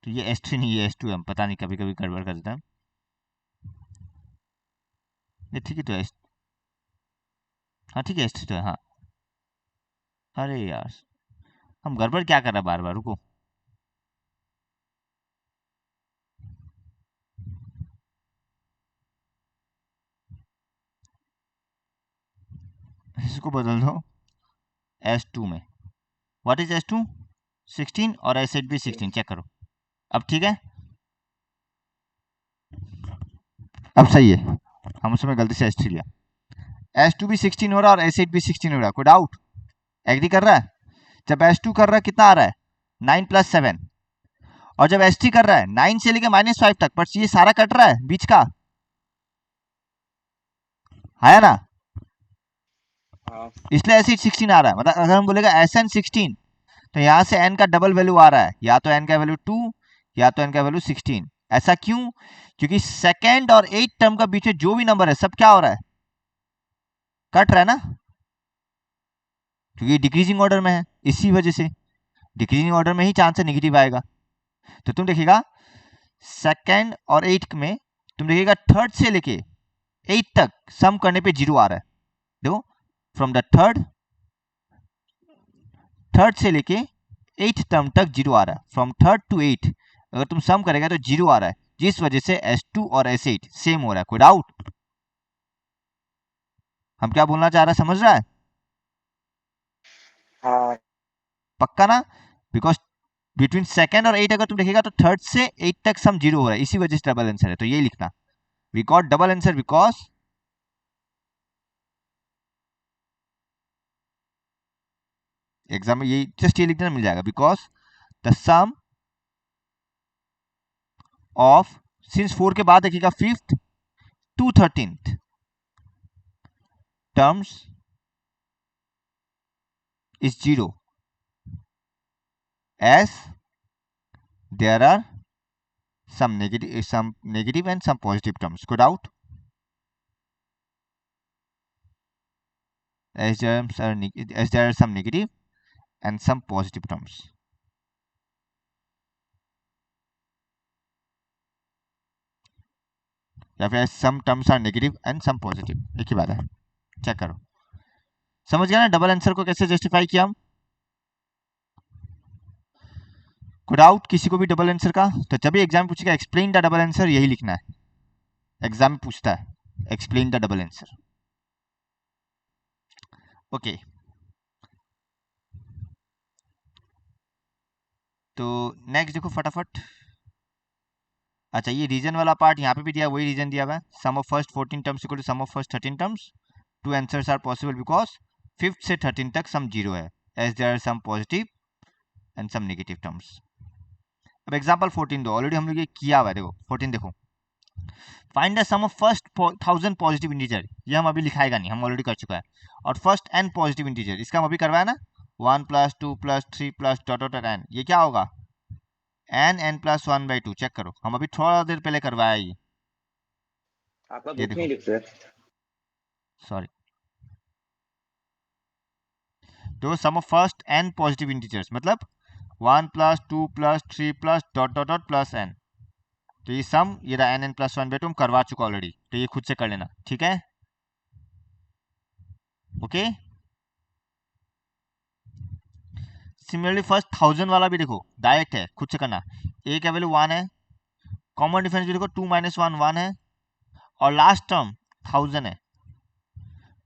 तो ये S3 नहीं, ये S2 है, हम पता नहीं कभी कभी गड़बड़ कर देते हैं। ये ठीक है तो S, हाँ ठीक है, S3 तो है, हाँ। अरे यार, हम गड़बड़ क्या कर रहे हैं बार बार, रुको। इसको बदल दो S2 में। What is S2? 16 और एसिड भी 16, चेक करो। अब ठीक है, अब सही है, हम उसमें गलती से S3 लिया। S2 भी 16 हो रहा है और एसिड भी 16 हो रहा है, कोई डाउट? एग्री कर रहा है? जब S2 कर रहा है कितना आ रहा है? 9 + 7। और जब S3 कर रहा है 9 से लेके -5 तक, पर ये सारा कट रहा है बीच का, आया ना? हाँ इसलिए एसिड 16 आ रहा है। मतलब अगर हम बोलेगा SN 16, तो यहाँ से n का डबल वैल्यू आ रहा है, या तो n का वैल्यू 2 या तो n का वैल्यू 16। ऐसा क्यों? क्योंकि सेकेंड और 8 टर्म का बीच में जो भी नंबर है सब क्या हो रहा है? कट रहा है ना, क्योंकि डिक्रीजिंग ऑर्डर में है, इसी वजह से डिक्रीजिंग ऑर्डर में ही चांस है नेगेटिव आएगा। तो तुम देखिएगा सेकेंड और 8 में, तुम देखिएगा थर्ड से लेके 8 तक सम करने पे 0 आ रहा है। देखो, फ्रॉम द थर्ड से लेके 8 टर्म तक 0 आ रहा है, फ्रॉम थर्ड टू 8 अगर तुम सम करेगा तो 0 आ रहा है, जिस वजह से S2 और S8 सेम हो रहा है। कोई डाउट? हम क्या बोलना चाह रहा है, समझ रहा है? हाँ। पक्का ना? बिकॉज बिटवीन सेकेंड और 8 अगर तुम देखिएगा तो थर्ड से 8 तक सम 0 हो रहा है, इसी वजह से डबल आंसर है। तो ये लिखना, we got double answer because exam में ये जस्ट ये लिखना मिल जाएगा, because the sum of, since 4 के बाद देखिएगा 5th to 13th terms is 0 as there are some negative and some positive terms. Good out? As there are some negative and some positive terms. या फिर some terms are negative and some positive, एक ही बात है। Check करो, समझ गया ना double answer को कैसे जस्टिफाई किया हम? कोई डाउट किसी को भी डबल आंसर का? तो जब भी एग्जाम पूछेगा एक्सप्लेन द डबल आंसर, यही लिखना है। एग्जाम में पूछता है explain the double answer. Okay, तो नेक्स्ट देखो फटाफट। अच्छा, ये रीजन वाला पार्ट यहाँ पे भी दिया, वही रीजन दिया हुआ है। Sum of first 14 terms equal to sum of first 13 terms. Two answers are possible because 5th से 13 तक सम 0 है, as there are some positive and some negative terms. अब एग्जांपल 14 दो, ऑलरेडी हम लोग ये किया हुआ है। देखो 14 देखो, find the sum of first 1000 positive integer. ये हम अभी लिखाएगा नहीं, हम ऑलरेडी कर चुका है। और फर्स्ट n पॉजिटिव इंटीजर, इसका हम अभी करवाया ना, 1 + 2 + 3 + डॉट डॉट n। ये क्या होगा? n + 1/2। चेक करो, हम अभी थोड़ा देर पहले करवाया ये। आपका ये बुक देखो, नहीं दिख रहा है। सॉरी, तो sum of first n positive integers मतलब 1 + 2 + 3 + डॉट डॉट डॉट +n। तो ये सम, ये रहा n + 1/2, हम करवा चुका ऑलरेडी, तो ये खुद से कर लेना, ठीक है? ओके, सिमिलरली फर्स्ट 1000 वाला भी देखो, डायरेक्ट है, खुद से करना। a का वैल्यू 1 है, कॉमन डिफरेंस भी देखो, 2 - 1 1 है, और लास्ट टर्म 1000 है।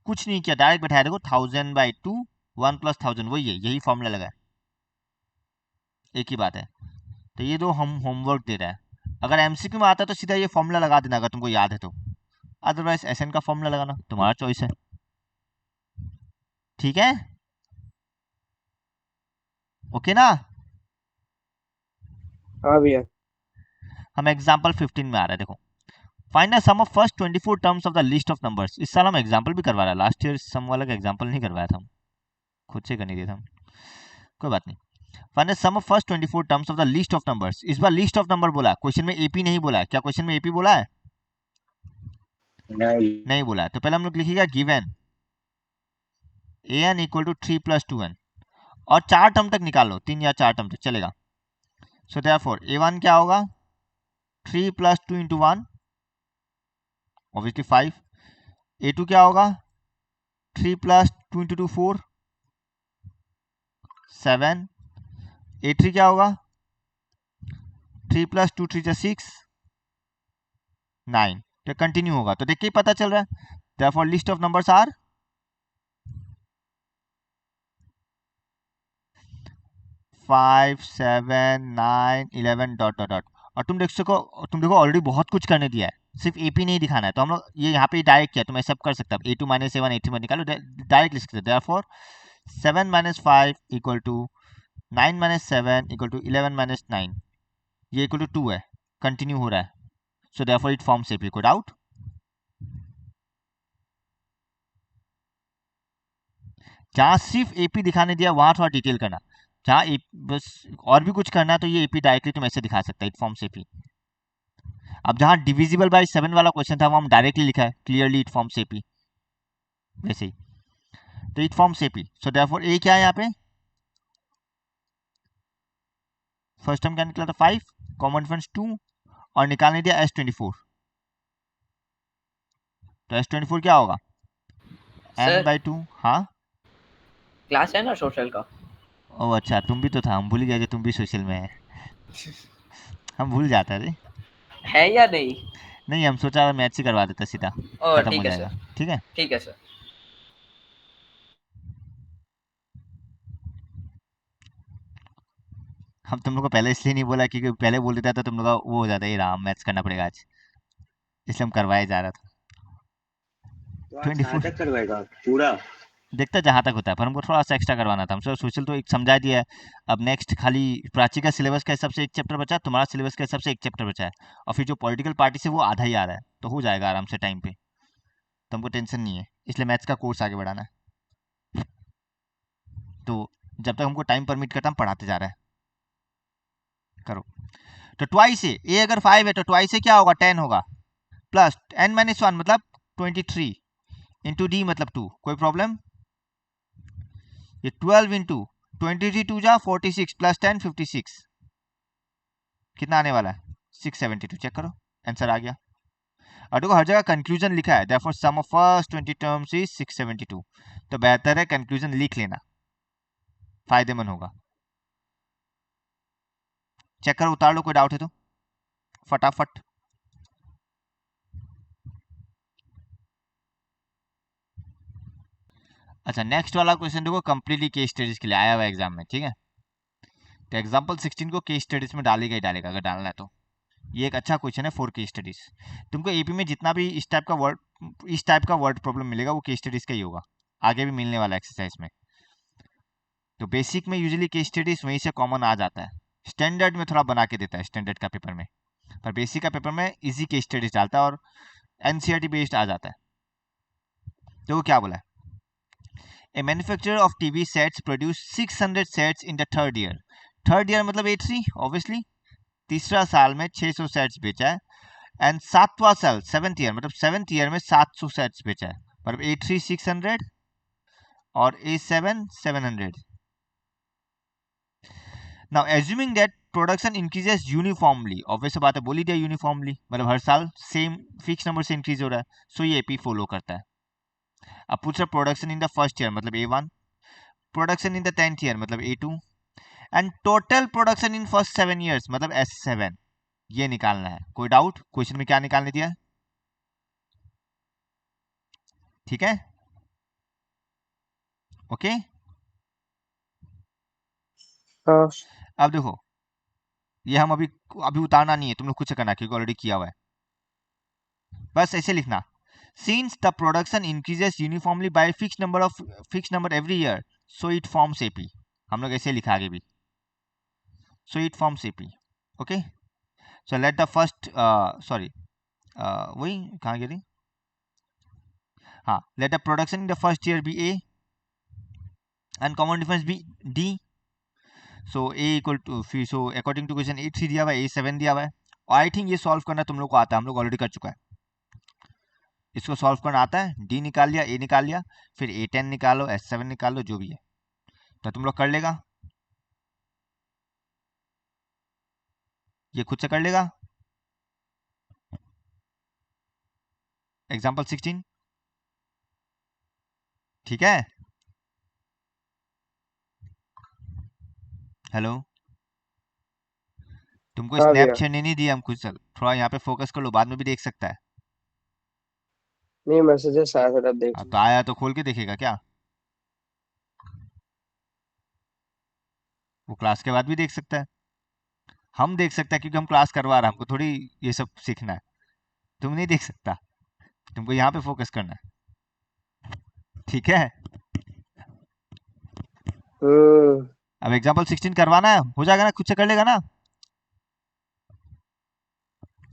कुछ नहीं किया, डायरेक्ट बैठाया, देखो 1000/2 1 + 1000, वही है, यही फॉर्मूला लगा है, एक ही बात है। तो ये दो हम होमवर्क दे रहा है। अगर एमसीक्यू में आता है तो सीधा ये फॉर्मूला लगा देना अगर तुमको याद है तो, अदरवाइज एसएन का फॉर्मूला लगाना तुम्हारा चॉइस है। ठीक है, ओके ना। हाँ भैया। हम एग्जांपल 15 में आ रहा है, देखो find the sum of first 24 terms of the list of numbers. इस साल हम एग्जांपल भी करवा रहा है, लास्ट ईयर सम वाला का एग्जांपल नहीं करवाया था हम, खुद से करने दिया था हम, कोई बात नहीं। Find the sum of first 24 terms of the list of numbers. इस बार लिस्ट ऑफ नंबर बोला है, क्वेश्चन में एपी नहीं बोला है। क्या क्वेश्चन में एपी बोला है? नहीं। नहीं बोला है। तो पहले हम लोग लिखिएगा given an equal to 3 + 2n, और 4 टर्म तक निकालो, 3 या 4 टर्म तक चलेगा। सो देयरफॉर a1 क्या होगा? 3 + 2 × 1 ऑब्वियसली 5। a2 क्या होगा? 3 + 2 × 2 4 7। a3 क्या होगा? 3 + 2 3 6 9। तो कंटिन्यू होगा, तो देखिए पता चल रहा है। Therefore list of numbers are 5 7 9 11 dot dot dot. और तुम देखो ऑलरेडी बहुत कुछ करने दिया है, सिर्फ एपी नहीं दिखाना है। तो हम लोग ये यहाँ पे डायरेक्ट किया, तुम ऐसा कर सकते हो a2 - a1 a3 निकालो, डायरेक्ट लिख सकते हो। Therefore 7 - 5 equal to 9 - 7 equal to 11 - 9, ये इक्वल टू 2 है, कंटिन्यू हो रहा है। So therefore it forms AP. कोई डाउट? जहाँ सिर्फ एपी दिखाने दिया वहां थोड़ा डिटेल करना, जहाँ बस और भी कुछ करना है तो ये एपी डायरेक्टली तुम ऐसे दिखा सकते हैं, इट फॉर्म्स एपी। अब जहाँ डिविजिबल बाय 7 वाला क्वेश्चन था वो हम डायरेक्टली लिखा है, क्लियरली इट फॉर्म्स एपी, वैसे ही तो it forms AP. So therefore a क्या है यहाँ पे? फर्स्ट टर्म क्या निकला था? 5, कॉमन डिफरेंस 2, और निकालने दिया S24। तो S24 क्या होगा? n sir by 2। हाँ, क्लास है ना सोशल का। ओ अच्छा, तुम भी तो था, हम भूल ही गए कि तुम भी सोशल में है। हम भूल जाते रे। है या नहीं? नहीं, हम सोचा मैथ से करवा देता सीधा, ओ खत्म हो ठीक है जाएगा। सर, ठीक है, ठीक है सर। हम तुम लोग को पहले इसलिए नहीं बोला क्योंकि पहले बोल देता तो तुम लोग का वो हो जाता है, राम मैथ्स करना पड़ेगा आज, इसलिए हम करवाए जा रहा था। तो आज कहाँ 24 तक करवाएगा पूरा? देखते जहाँ तक होता है, पर हमको थोड़ा सा एक्स्ट्रा करवाना था। हमसे सोशल तो एक समझा दिया है, अब नेक्स्ट खाली प्राची का सिलेबस के हिसाब से एक चैप्टर बचा है, तुम्हारा सिलेबस के हिसाब से एक चैप्टर बचा है, और फिर जो पॉलिटिकल पार्टी से वो आधा ही आ रहा है, तो हो जाएगा आराम से टाइम पे, तो हमको टेंशन नहीं है। इसलिए मैथ्स का कोर्स आगे बढ़ाना है, तो जब तक हमको टाइम परमिट करता हम पढ़ाते जा रहे हैं। करो। तो ट्वाइस ए अगर 5 है तो ट्वाइस ए क्या होगा? 10 होगा, प्लस n - 1 मतलब 23 इंटू डी मतलब 2। कोई प्रॉब्लम? ये 12 इंटू 23 2 जा 46 प्लस 10 56, कितना आने वाला है? 672। चेक करो, आंसर आ गया। और देखो हर जगह कंक्लूजन लिखा है, therefore sum of first 20 terms is 672। तो बेहतर है कंक्लूजन लिख लेना, फायदेमंद होगा। चेक करो, उतार लो, कोई डाउट है तो फटाफट। अच्छा, नेक्स्ट वाला क्वेश्चन देखो, कंप्लीटली केस स्टडीज के लिए आया हुआ एग्जाम में, ठीक है। तो एग्जाम्पल 16 को केस स्टडीज में डालेगा ही डालेगा, अगर डालना है तो। ये एक अच्छा क्वेश्चन है फॉर केस स्टडीज। तुमको एपी में जितना भी इस टाइप का वर्ड प्रॉब्लम मिलेगा वो केस स्टडीज का ही होगा, आगे भी मिलने वाला एक्सरसाइज में। तो बेसिक में यूजुअली केस स्टडीज वहीं से कॉमन आ जाता है, स्टैंडर्ड में थोड़ा बना के देता है, स्टैंडर्ड का पेपर में, पर बेसिक का पेपर में इजी केस स्टडीज डालता है और एनसीईआरटी बेस्ड आ जाता है। तो वो क्या बोला है? A manufacturer of TV sets produced 600 sets in the third year. Third year मतलब A3 ऑब्वियसली, तीसरा साल में 600 सेट्स बेचा है, एंड सातवां साल 7th ईयर मतलब 7th ईयर में 700 सेट्स बेचा है। मतलब A3 600 और A7 700। Now assuming that production increases uniformly, obvious बात है, बोल ही दिया यूनिफॉर्मली, मतलब हर साल सेम फिक्स नंबर से इंक्रीज हो रहा है, सो ये एपी फॉलो करता है। अब पूछ रहा production in the first year मतलब A1, production in the 10th year मतलब A2, and total production in first 7 years मतलब S7, ये निकालना है। कोई डाउट? क्वेश्चन में क्या निकालने दिया? ठीक है, ओके। हाँ। अब देखो ये हम अभी अभी उतारना नहीं है, तुम लोग खुद से करना क्योंकि ऑलरेडी किया हुआ है। बस ऐसे लिखना, since the production increases uniformly by fixed number every year, so it forms AP। हम लोग ऐसे लिखा आगे भी, so it forms AP। okay, so let the first वही कहाँ गिरी, हाँ, let the production in the first year be A and common difference be D। so A equal to फिर so according to question 8 3 दिया हुआ है, A 7 दिया हुआ है। और आई थिंक ये सॉल्व करना तुम लोग को आता है, हम लोग ऑलरेडी कर चुका है। इसको सॉल्व करना आता है, D निकाल लिया, A निकाल लिया, फिर A10 निकालो, S7 निकालो, जो भी है तो तुम लोग कर लेगा, ये खुद से कर लेगा। एग्जाम्पल 16, ठीक है। हेलो, तुमको हाँ स्नैप भैया। छेड़ने नहीं दिया हम, खुद से थोड़ा यहाँ पे फोकस कर लो, बाद में भी देख सकता है। नहीं, मैसेजेस आया था, तब देख हाँ, तो लिया। आया तो खोल के देखेगा क्या, वो क्लास के बाद भी देख सकता है, हम देख सकते हैं क्योंकि हम क्लास करवा रहे हैं, हमको थोड़ी ये सब सीखना है, तुम नहीं देख सकता, तुमको यहाँ पे फोकस करना है, ठीक है। हम्म। अब एग्जाम्पल 16 करवाना है, हो जाएगा ना, खुद से कर लेगा ना,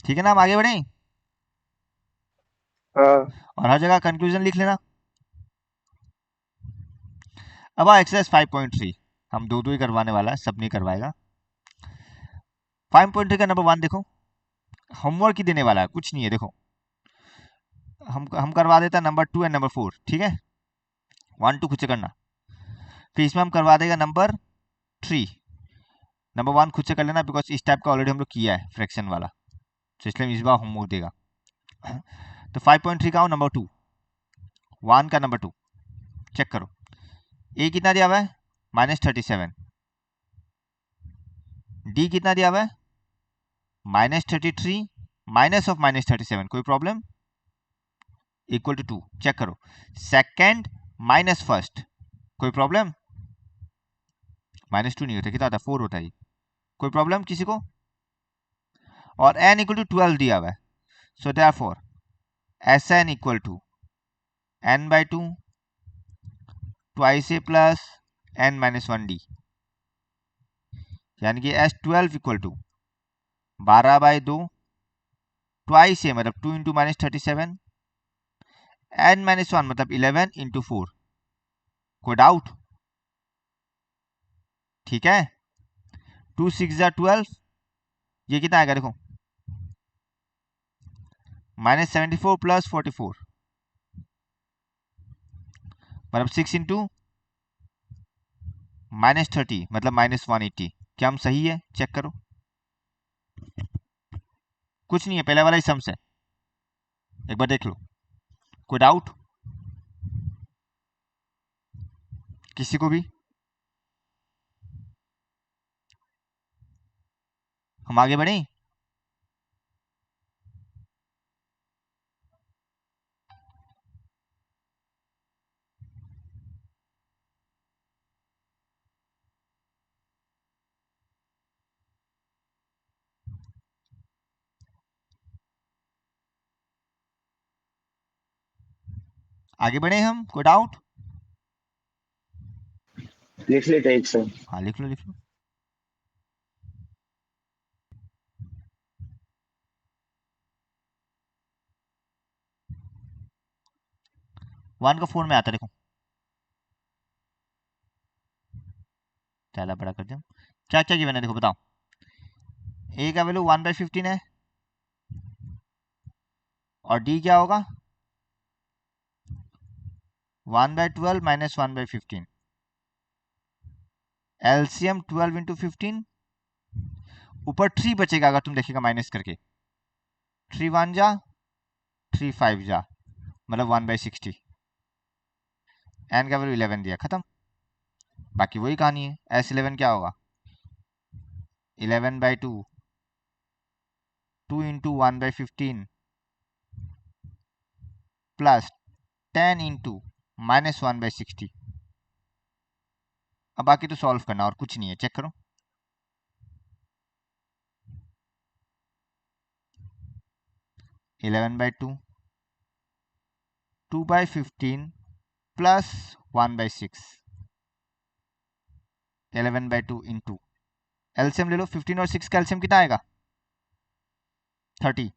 ठीक है ना, हम आगे बढ़े। हाँ। और हर जगह कंक्लूजन लिख लेना। अब एक्सरसाइज 5.3 हम दो दो ही करवाने वाला है, सब नहीं करवाएगा। 5.3 का नंबर 1 देखो, होमवर्क ही देने वाला है, कुछ नहीं है। देखो हम करवा देता है नंबर 2 एंड नंबर 4, ठीक है, 1 2 खुद से करना। फिर इसमें हम करवा देगा नंबर 3, नंबर 1 खुद से कर लेना, बिकॉज इस टाइप का ऑलरेडी हम लोग किया है फ्रैक्शन वाला, तो इसलिए इस बार होमवर्क देगा। तो 5.3 का हो नंबर 2, 1 का नंबर 2 चेक करो। ए कितना दिया हुआ है, -37, डी कितना दिया हुआ है, -33 माइनस ऑफ -37, कोई प्रॉब्लम, इक्वल टू 2, चेक करो। सेकेंड माइनस फर्स्ट, कोई प्रॉब्लम, -2 नहीं होता, कितना होता है, 4 होता है, कोई प्रॉब्लम किसी को। और n इक्वल टू 12 दिया हुआ है, so therefore Sn equal to n/2 twice A plus n-1d, यानी कि S12 equal to 12/2 twice a मतलब 2 इंटू -37, n-1 मतलब 11 इंटू 4। कोई डाउट, ठीक है। 2 6 जा 12, ये कितना आएगा देखो, -74 प्लस 44 मतलब 6 इंटू -30 मतलब -180। क्या हम सही है, चेक करो। कुछ नहीं है, पहले वाला ही सम से, एक बार देख लो। कोई डाउट किसी को भी, हम आगे बढ़े। आगे बढ़े हम, कोई डाउट, लिख लेते हैं एक से। हाँ लिख लो लिख लो। 1 का 4 में आता है, देखो ज़्यादा बड़ा कर दो। क्या क्या गिवन है देखो, बताओ। ए का वैल्यू 1/15 है, और डी क्या होगा, 1/12 माइनस 1/15। एलसीएम 12 इंटू 15, ऊपर 3 बचेगा अगर तुम देखेगा माइनस करके, 3 1 जा 3 5 जा मतलब 1/60। एन का वैल्यू 11 दिया, खत्म। बाकी वही कहानी है। S11 क्या होगा, 11/2 2 इंटू 1/15 प्लस 10 इंटू -1/60। अब बाकी तो सॉल्व करना और कुछ नहीं है, चेक करो। 11/2, 2/15 प्लस 1/6, 11/2 इंटू एलसीएम ले लो, 15 और 6 का एलसीएम कितना आएगा 30,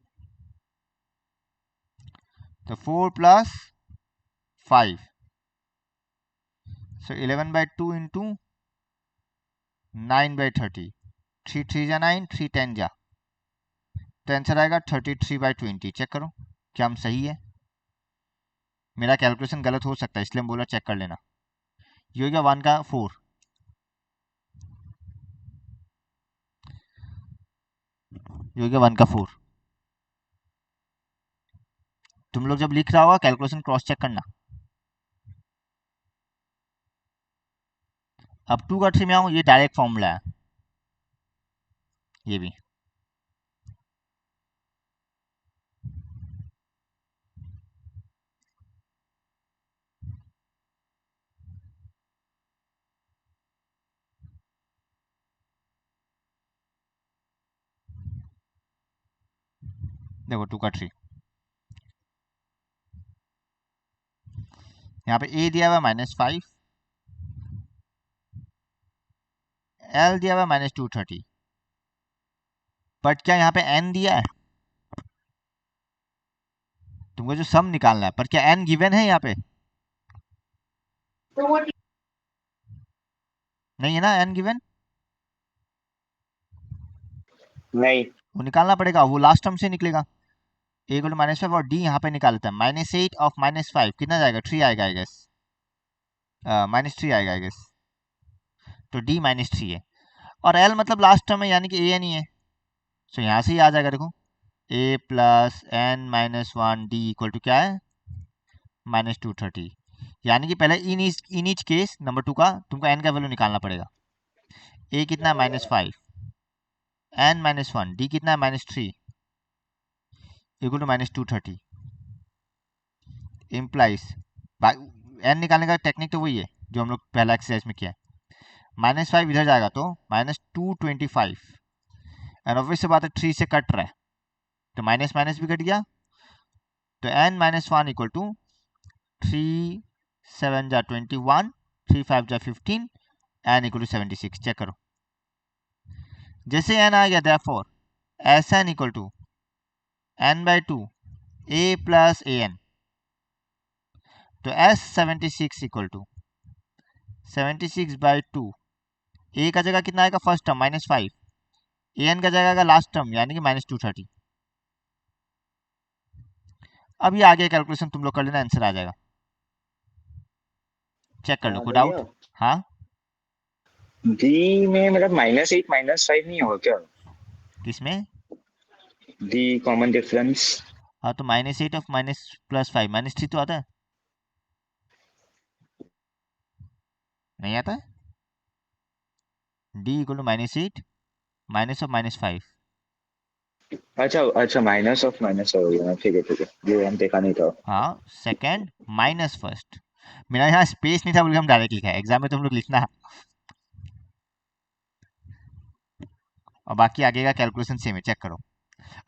तो 4 प्लस 5, सो 11/2 इंटू 9/30, 3 3 जा 9, 3 10 जा, तो आंसर आएगा 33/20। चेक करो क्या हम सही है। मेरा कैलकुलेशन गलत हो सकता है इसलिए हम बोला चेक कर लेना। ये हो गया 1 का 4, ये हो गया 1 का 4। तुम लोग जब लिख रहा होगा कैलकुलेशन क्रॉस चेक करना। अब 2 का 3 में आऊँ, ये डायरेक्ट फॉर्मूला है ये भी। देखो 2 का 3, यहाँ पे a दिया हुआ -5, l दिया हुआ -230, बट क्या यहाँ पे n दिया है? तुमको जो सम निकालना है, पर क्या n गिवन है यहाँ पे? नहीं है ना n गिवन, नहीं, वो निकालना पड़ेगा, वो लास्ट टर्म से निकलेगा। a = -5 और d यहाँ पे निकालता है, -8 ऑफ -5 कितना जाएगा 3 आएगा आई गेस, -3 आएगा आई गेस, तो d -3 है। और l मतलब लास्ट टर्म है यानी कि a n ही है, तो यहाँ से ही आ जाएगा। देखो a plus n -1 d equal to क्या है -230, यानी कि पहले इन ईच केस नंबर 2 का तुमको n का वैल्यू निकालना पड़ेगा। a कितना है -5, n -1, d कितना है -3 इक्वल टू -230, इम्प्लाइज n निकालने का टेक्निक तो वही है जो हम लोग पहला एक्सरसाइज में किया है। -5 इधर जाएगा तो -225, एंड ऑब्वियस से बात है 3 से कट रहा है तो माइनस माइनस भी कट गया, तो n -1 इक्वल टू 3 7 जा 21, 3 5 जा 15, n इक्वल टू 76। चेक करो जैसे n आ गया therefore Sn equal to n/2 a plus an, तो S76 इक्वल टू 76/2, a का जगह कितना आएगा फर्स्ट टर्म -5, an का जगह आएगा लास्ट टर्म यानी कि -230। अब ये आगे कैलकुलेशन तुम लोग कर लेना, आंसर आ जाएगा। चेक कर लो, कोई डाउट? हाँ डी में मतलब -8 -5 नहीं होगा क्या? किसमें? D common difference. हाँ तो -8 ऑफ +5 -3 तो आता है, नहीं आता है? d equal to -8 minus of -5। अच्छा अच्छा, माइनस ऑफ माइनस हो गया, ठीक है, ये हम देखा नहीं था। हाँ सेकंड माइनस फर्स्ट, मेरा यहाँ स्पेस नहीं था बोल के हम डायरेक्ट लिखा है, एग्जाम में तुम लोग लिखना है। और बाकी आगे का कैलकुलेशन सेम है, चेक करो।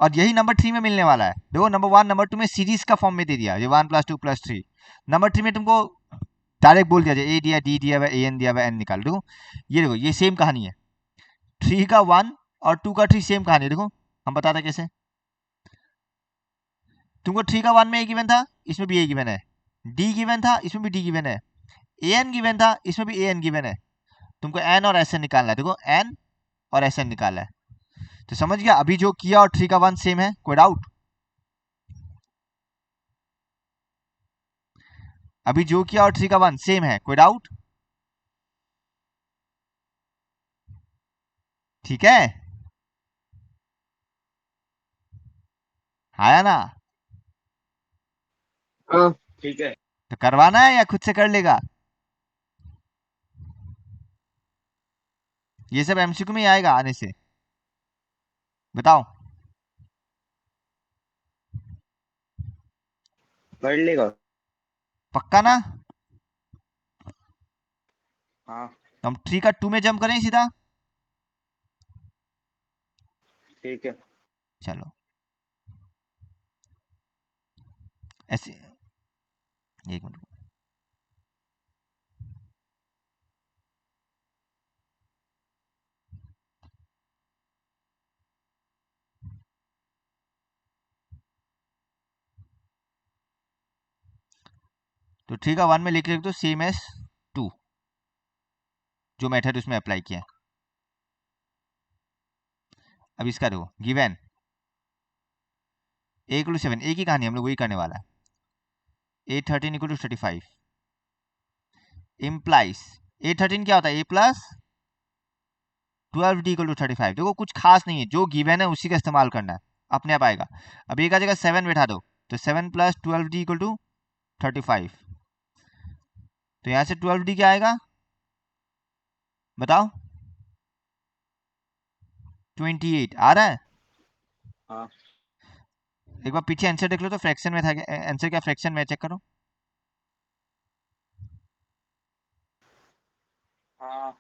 और यही नंबर 3 में मिलने वाला है। देखो नंबर 1 नंबर 2 में सीरीज का फॉर्म में दे दिया, ये 1 + 2 + 3। नंबर 3 में तुमको डायरेक्ट बोल दिया जाए a दिया, d दिया हुआ, an दिया हुआ, n निकाल। देखो ये सेम कहानी है, 3 का 1 और 2 का 3 सेम कहानी है। देखो हम बताते कैसे, तुमको 3 का 1 में a गिवन था, इसमें भी a गिवन है, d गिवन था, इसमें भी d गिवन है, an गिवन था, इसमें भी an गिवन है। तुमको n और sn निकालना है। देखो n और sn निकाला है, तो समझ गया अभी जो किया और 3 का 1 सेम है, कोई डाउट? अभी जो किया और 3 का 1 सेम है, कोई डाउट? ठीक है, आया ना? हाँ ठीक है। तो करवाना है या खुद से कर लेगा? ये सब एमसीक्यू में ही आएगा आने से, बताओ। पढ़ लेगा। पक्का ना? हाँ तो हम 3 का 2 में जंप करें सीधा, ठीक है। चलो ऐसे एक मिनट, तो 3 का 1 में लिख दो सेम एस 2, जो मेथड उसमें अप्लाई किया है। अब इसका देखो गिवन a इक्वल टू 7, एक ही कहानी हम लोग वही करने वाला है। a13 equal to 35 implies a13 क्या होता है, a plus 12d equal to 35। देखो कुछ खास नहीं है, जो गिवन है उसी का इस्तेमाल करना है, अपने आप आएगा। अब एक जगह 7 बैठा दो, तो 7 प्लस 12d इक्वल टू 35, तो यहाँ से 12d क्या आएगा बताओ, 28 आ रहा है। हाँ एक बार पीछे आंसर देख लो तो फ्रैक्शन में था, आंसर क्या फ्रैक्शन में, चेक करो। हाँ,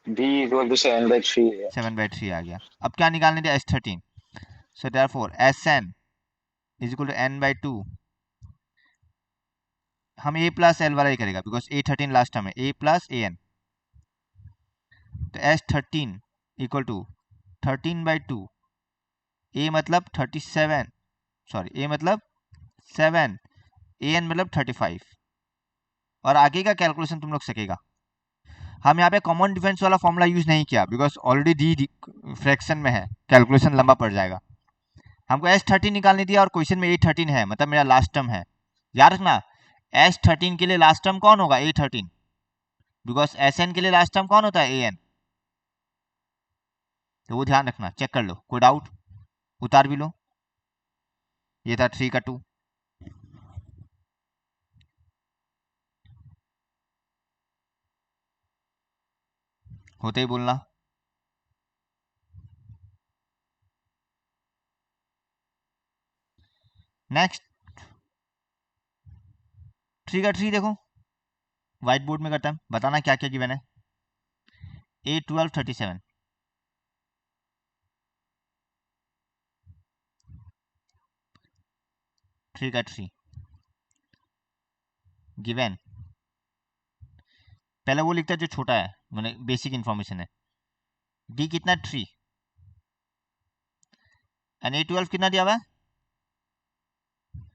b इक्वल टू 7/3 है। 7/3 आ गया। अब क्या निकालने दिया, S13, so therefore Sn is equal to n/2। हम a प्लस l वाला ही करेगा बिकॉज a13 लास्ट टर्म है, a प्लस an, तो S13 इक्वल टू 13/2, a मतलब 37, सॉरी a मतलब 7, an मतलब 35, और आगे का कैलकुलेशन तुम लोग सकेगा। हम यहाँ पे कॉमन डिफरेंस वाला फॉर्मूला यूज नहीं किया बिकॉज ऑलरेडी डी फ्रैक्शन में है, कैलकुलेशन लंबा पड़ जाएगा। हमको S13 निकालनी थी और क्वेश्चन में A13 है, मतलब मेरा लास्ट टर्म है। याद रखना S13 के लिए लास्ट टर्म कौन होगा, A13, बिकॉज Sn के लिए लास्ट टर्म कौन होता है, An, तो वो ध्यान रखना। चेक कर लो, कोई डाउट उतार भी लो। ये था 3 का 2। होते ही बोलना। नेक्स्ट 3 का 3 देखो, व्हाइट बोर्ड में करता है, बताना क्या क्या गिवन है। A12 37, थ्री का 3 गिवन, पहले वो लिखता है जो छोटा है, मैंने बेसिक इंफॉर्मेशन है। D कितना 3 एंड A12 कितना दिया हुआ है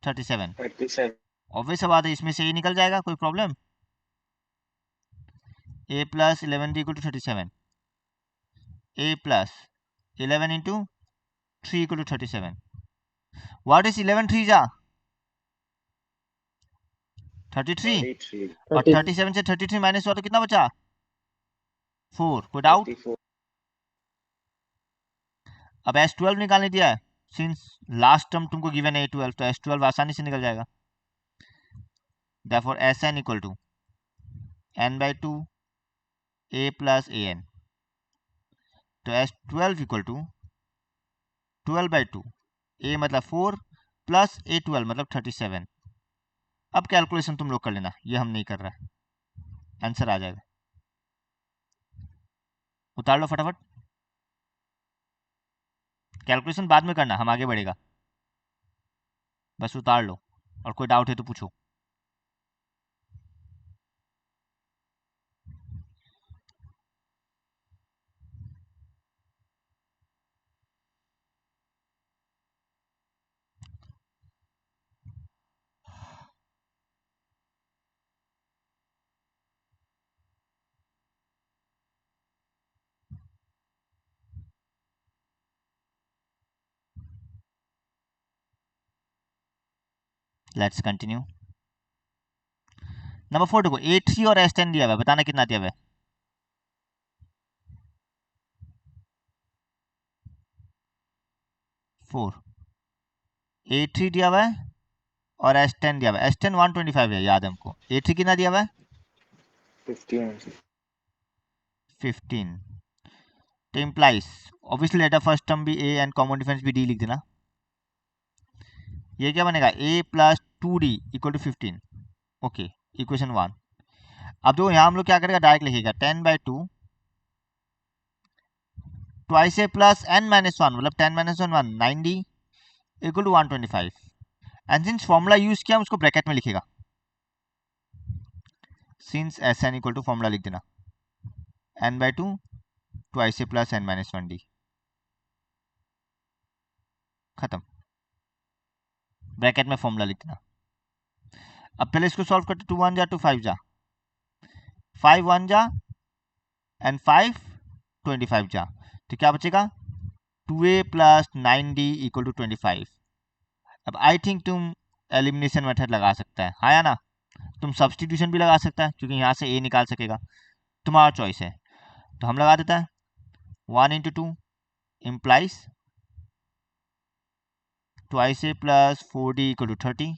37। 37 ऑब्वियस बात है, इसमें से ये निकल जाएगा, कोई problem. a plus 11d equal to 37, a plus 11 into 3 equal to 37। What is 11 3 जा 33, 33 और 30 37 से 33 माइनस हुआ तो कितना बचा 4। कोई डाउट। 34 अब S12 निकालने दिया है, सिंस लास्ट टर्म तुमको गिवन है A12, तो S12 आसानी से निकल जाएगा। Therefore Sn equal to n/2 a plus an, तो S12 इक्वल टू 12/2, a मतलब 4 प्लस A12 मतलब 37। अब कैलकुलेशन तुम लोग कर लेना, ये हम नहीं कर रहा है, आंसर आ जाएगा। उतार लो फटाफट, कैलकुलेशन बाद में करना, हम आगे बढ़ेगा, बस उतार लो, और कोई डाउट है तो पूछो। Let's continue. नंबर 4 देखो, A3 और S10 दिया हुआ है, बताना कितना दिया हुआ है। A3 दिया हुआ है और S10 दिया हुआ है। S10 125 है, याद है हमको। A3 कितना दिया हुआ है 15 15, तो implies obviously letter first term भी A एंड कॉमन डिफरेंस भी D लिख देना। ये क्या बनेगा, A plus 2D equal to 15। Okay, equation 1। अब देखो यहाँ हम लोग क्या करेगा, डायरेक्ट लिखेगा 10/2 twice A plus n minus 1, मतलब 10 - 1 1 9D equal to 125। And since formula use किया उसको ब्रैकेट में लिखेगा, since S N equal to formula लिख देना n/2 ट्वाइस ए प्लस n-1d, खत्म, ब्रैकेट में फॉर्मूला लिख देना। अब पहले इसको सॉल्व करते, 2 1 जा 2 5 जा, 5 1 जा एंड 5 25 जा, तो क्या बचेगा 2a plus 9d equal to 25। अब आई थिंक तुम एलिमिनेशन मेथड लगा सकता है, हाँ या ना, तुम सब्सटीट्यूशन भी लगा सकता है क्योंकि यहाँ से a निकाल सकेगा, तुम्हारा चॉइस है। तो हम लगा देता है 1 into 2 implies twice A plus 4d equal to 30,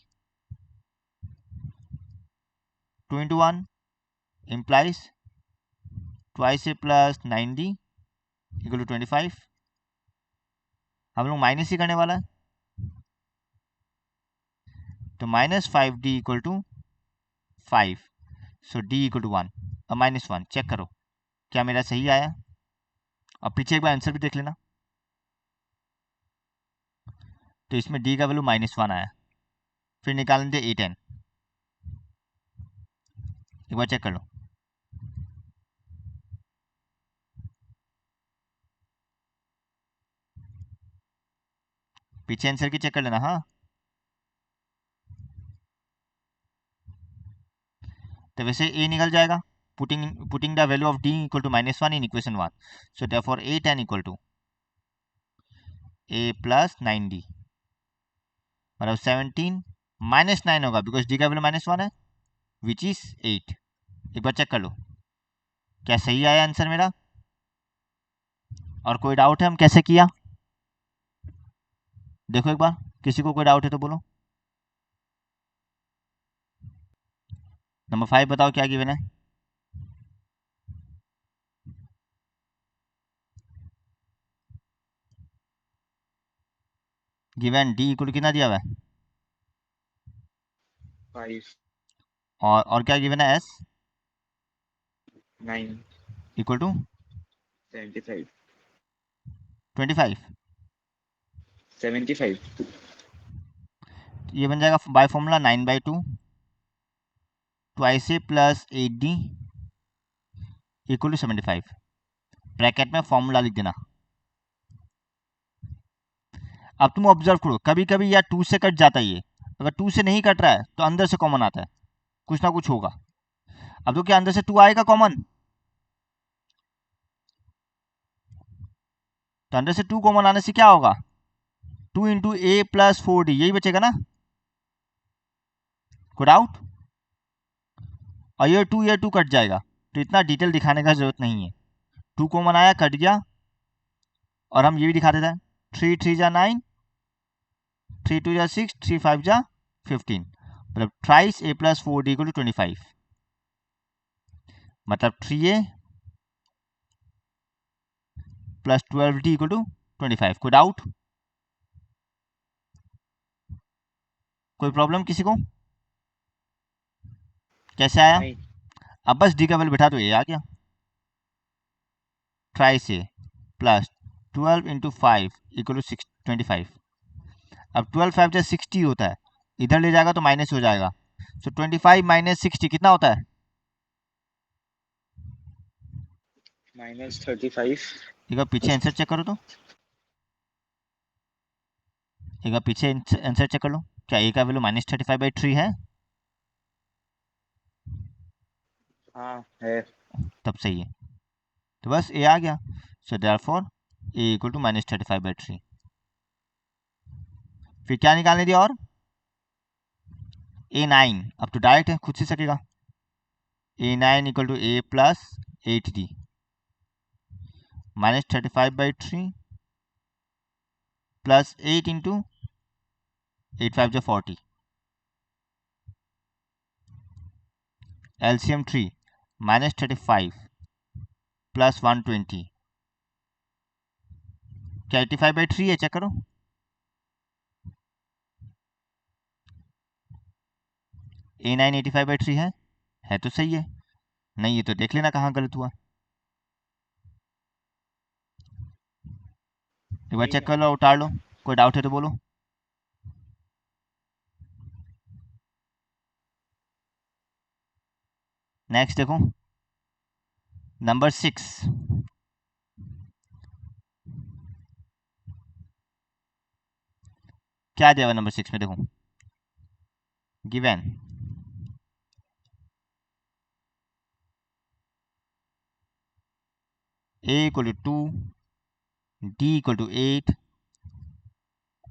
2 into 1 implies twice A plus 9d equal to 25। हम लोग माइनस ही करने वाला है, तो minus 5d equal to 5, so d equal to 1 और -1। चेक करो क्या मेरा सही आया, और पीछे एक बार आंसर भी देख लेना। तो इसमें d का वैल्यू -1 आया, फिर निकाल लेंगे a10, एक बार चेक कर लो। पीछे आंसर की चेक कर लेना, हाँ। तो वैसे a निकल जाएगा, putting the value of d equal to -1 in equation 1, so therefore a10 equal to a plus 9d, मतलब 17 -9 होगा बिकॉज d का वैल्यू -1 है, विच इज 8। एक बार चेक कर लो क्या सही आया आंसर मेरा, और कोई डाउट है हम कैसे किया, देखो एक बार, किसी को कोई डाउट है तो बोलो। नंबर 5 बताओ क्या गिवन है। गिवन d इक्वल कितना दिया हुआ है, 5 और क्या गिवन है, s 9 इक्वल टू 75 25, 75 ये बन जाएगा by formula 9/2 twice A plus 8d equal to 75, bracket में फॉर्मूला लिख देना। अब तुम ऑब्जर्व करो, कभी कभी या 2 से कट जाता है ये, अगर 2 से नहीं कट रहा है तो अंदर से कॉमन आता है, कुछ ना कुछ होगा। अब तो क्या अंदर से 2 आएगा कॉमन, तो अंदर से 2 कॉमन आने से क्या होगा, 2 इंटू ए प्लस 4d, यही बचेगा ना, कोई डाउट। और ये 2 कट जाएगा, तो इतना डिटेल दिखाने का जरूरत नहीं है, 2 कॉमन आया कट गया, और हम ये भी दिखा देते हैं 3 3 जा 9, 3 2 जा 6, 3 5 जा 15, मतलब thrice a plus 4d equal to 25, मतलब 3a plus 12d equal to 25। कोई डाउट, कोई प्रॉब्लम किसी को, कैसे आया। नहीं। अब बस डी का वैल्यू बैठा तो ये आ गया, ट्राइस ए प्लस 12 इंटू 5 इक्वल टू 25। अब 12 5 जा 60 होता है, इधर ले जाएगा तो माइनस हो जाएगा, सो 25 माइनस 60 कितना होता है, -35 एक बार पीछे आंसर चेक करो, तो एक बार पीछे आंसर चेक कर लो, क्या ए का वैल्यू -35/3 है, हाँ है। तब सही है, तो बस ए आ गया, so therefore a equal to -35/3। फिर क्या निकालने दिया, और a9, अब तो डायरेक्ट है, खुद से सकेगा, a9 equal to a plus 8d -35/3 plus 8 into 8 5 जो 40, एलसीएम 3 -35 प्लस 120, क्या 85/3 है, चेक करो, a9 85/3 है तो सही है, नहीं ये तो देख लेना कहाँ गलत हुआ, एक बार चेक कर लो, उतार लो, कोई डाउट है तो बोलो। नेक्स्ट देखो नंबर 6, क्या दिया हुआ नंबर 6 में? देखो given a equal to 2, d equal to 8,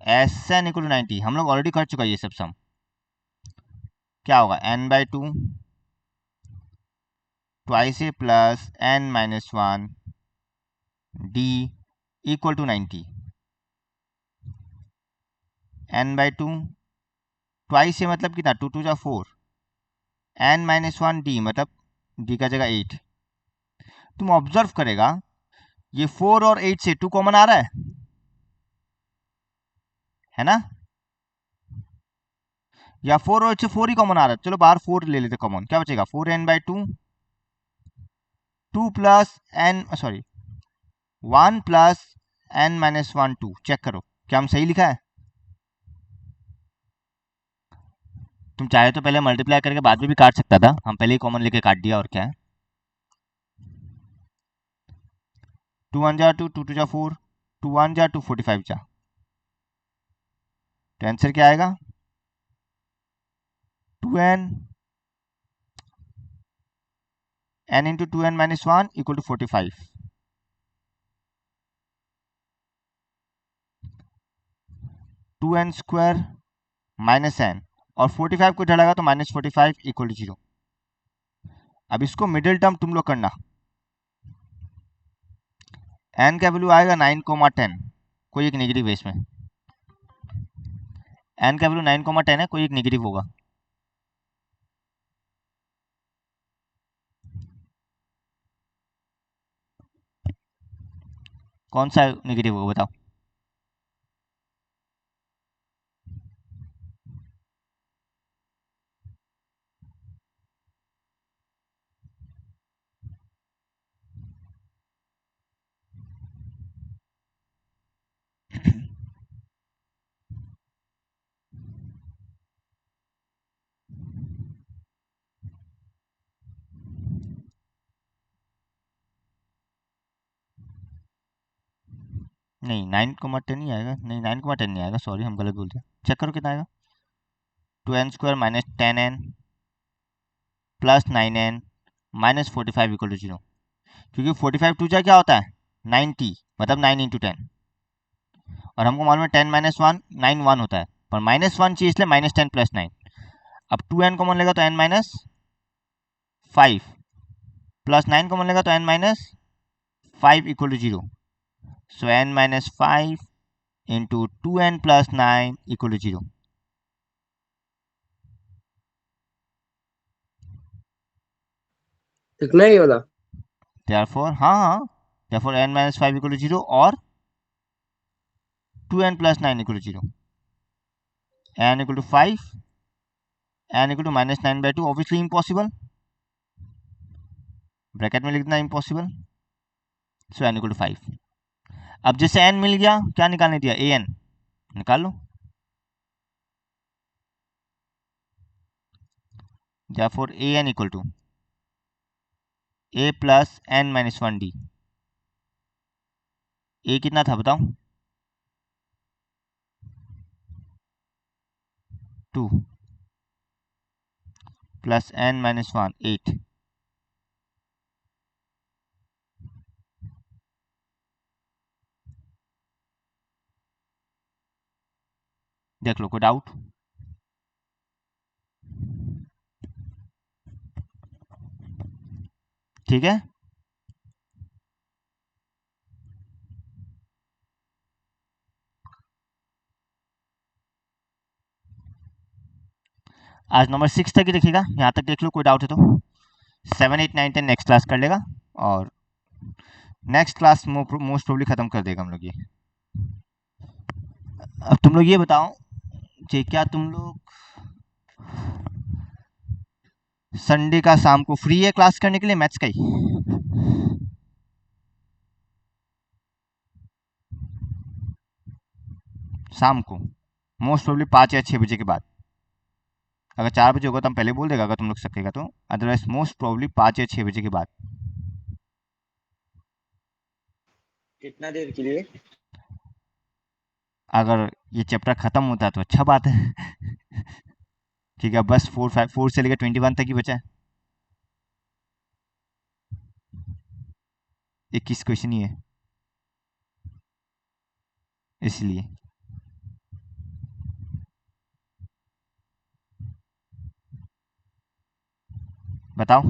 Sn equal to 90। हम लोग ऑलरेडी कर चुका है ये सब सम। क्या होगा? n/2 twice A plus n-1 d equal to 90। n/2 twice a मतलब कितना? 2 2 4, n-1 d मतलब d का जगह 8। तुम ऑब्जर्व करेगा ये 4 और 8 से 2 कॉमन आ रहा है ना? या 4 और 8 से 4 ही कॉमन आ रहा है। चलो बाहर 4 ले लेते कॉमन, क्या बचेगा? 4n/2 2 plus n, sorry 1 plus n-1 2। Check करो क्या हम सही लिखा है? तुम चाहे तो पहले मल्टीप्लाई करके बाद में भी काट सकता था, हम पहले ही कॉमन लेके काट दिया। और क्या है? 2 1 जा 2, 2 2 जा 4, 2 1 जा 2, 45 जा। तो आंसर क्या आएगा? 2n n into 2n-1 equal to 45। 2n square minus n और 45 को इधर लगा तो -45 इक्वल टू 0। अब इसको मिडिल टर्म तुम लोग करना। n का वैल्यू आएगा 9,10, कोई एक नेगेटिव बेस में। n का वैल्यू 9,10 है, कोई एक नेगेटिव होगा। कौन सा नेगेटिव होगा बताओ? नहीं 9,10 नहीं आएगा, नहीं 9,10 नहीं आएगा, सॉरी हम गलत बोल दिया। चेक करो कितना आएगा। 2n square minus 10n plus 9n minus 45 equal to 0। क्योंकि 45 टू जा क्या होता है? 90, मतलब 9 इंटू 10। और हमको मालूम है 10 माइनस 1 9 1 होता है, पर -1 चाहिए इसलिए -10 प्लस 9। अब 2n कॉमन लेगा तो n माइनस 5 प्लस 9 कॉमन लेगा तो n minus 5 equal to 0। So n minus 5 into 2n plus 9 equal to 0। लिखना है ये वाला। therefore हाँ therefore n minus 5 equal to 0 और 2n plus 9 equal to 0। n equal to 5, n equal to -9/2, obviously impossible, bracket में लिख देना impossible. So n equal to 5। अब जैसे n मिल गया, क्या निकालने दिया? an निकाल लो। therefore an equal to a plus n-1 d। a कितना था बताओ? 2 प्लस n-1 8। देख लो, कोई डाउट? ठीक है। आज नंबर 6 तक ही देखिएगा, यहाँ तक देख लो, कोई डाउट है तो 7 8 9 10 नेक्स्ट क्लास कर लेगा, और नेक्स्ट क्लास मोस्ट प्रोबेबली खत्म कर देगा हम लोग ये। अब तुम लोग ये बताओ कि क्या तुम लोग संडे का शाम को फ्री है क्लास करने के लिए मैथ्स का ही? शाम को मोस्ट प्रोबेबली 5 या 6 बजे के बाद। अगर 4 बजे होगा तो हम पहले बोल देगा, अगर तुम लोग सकेगा तो, अदरवाइज मोस्ट प्रॉब्ली 5 या 6 बजे के बाद। कितना देर के लिए? अगर ये चैप्टर ख़त्म होता है तो अच्छा बात है। ठीक है, बस 4 से लेकर 21 तक ही बचा है, 21 क्वेश्चन ही है इसलिए। बताओ।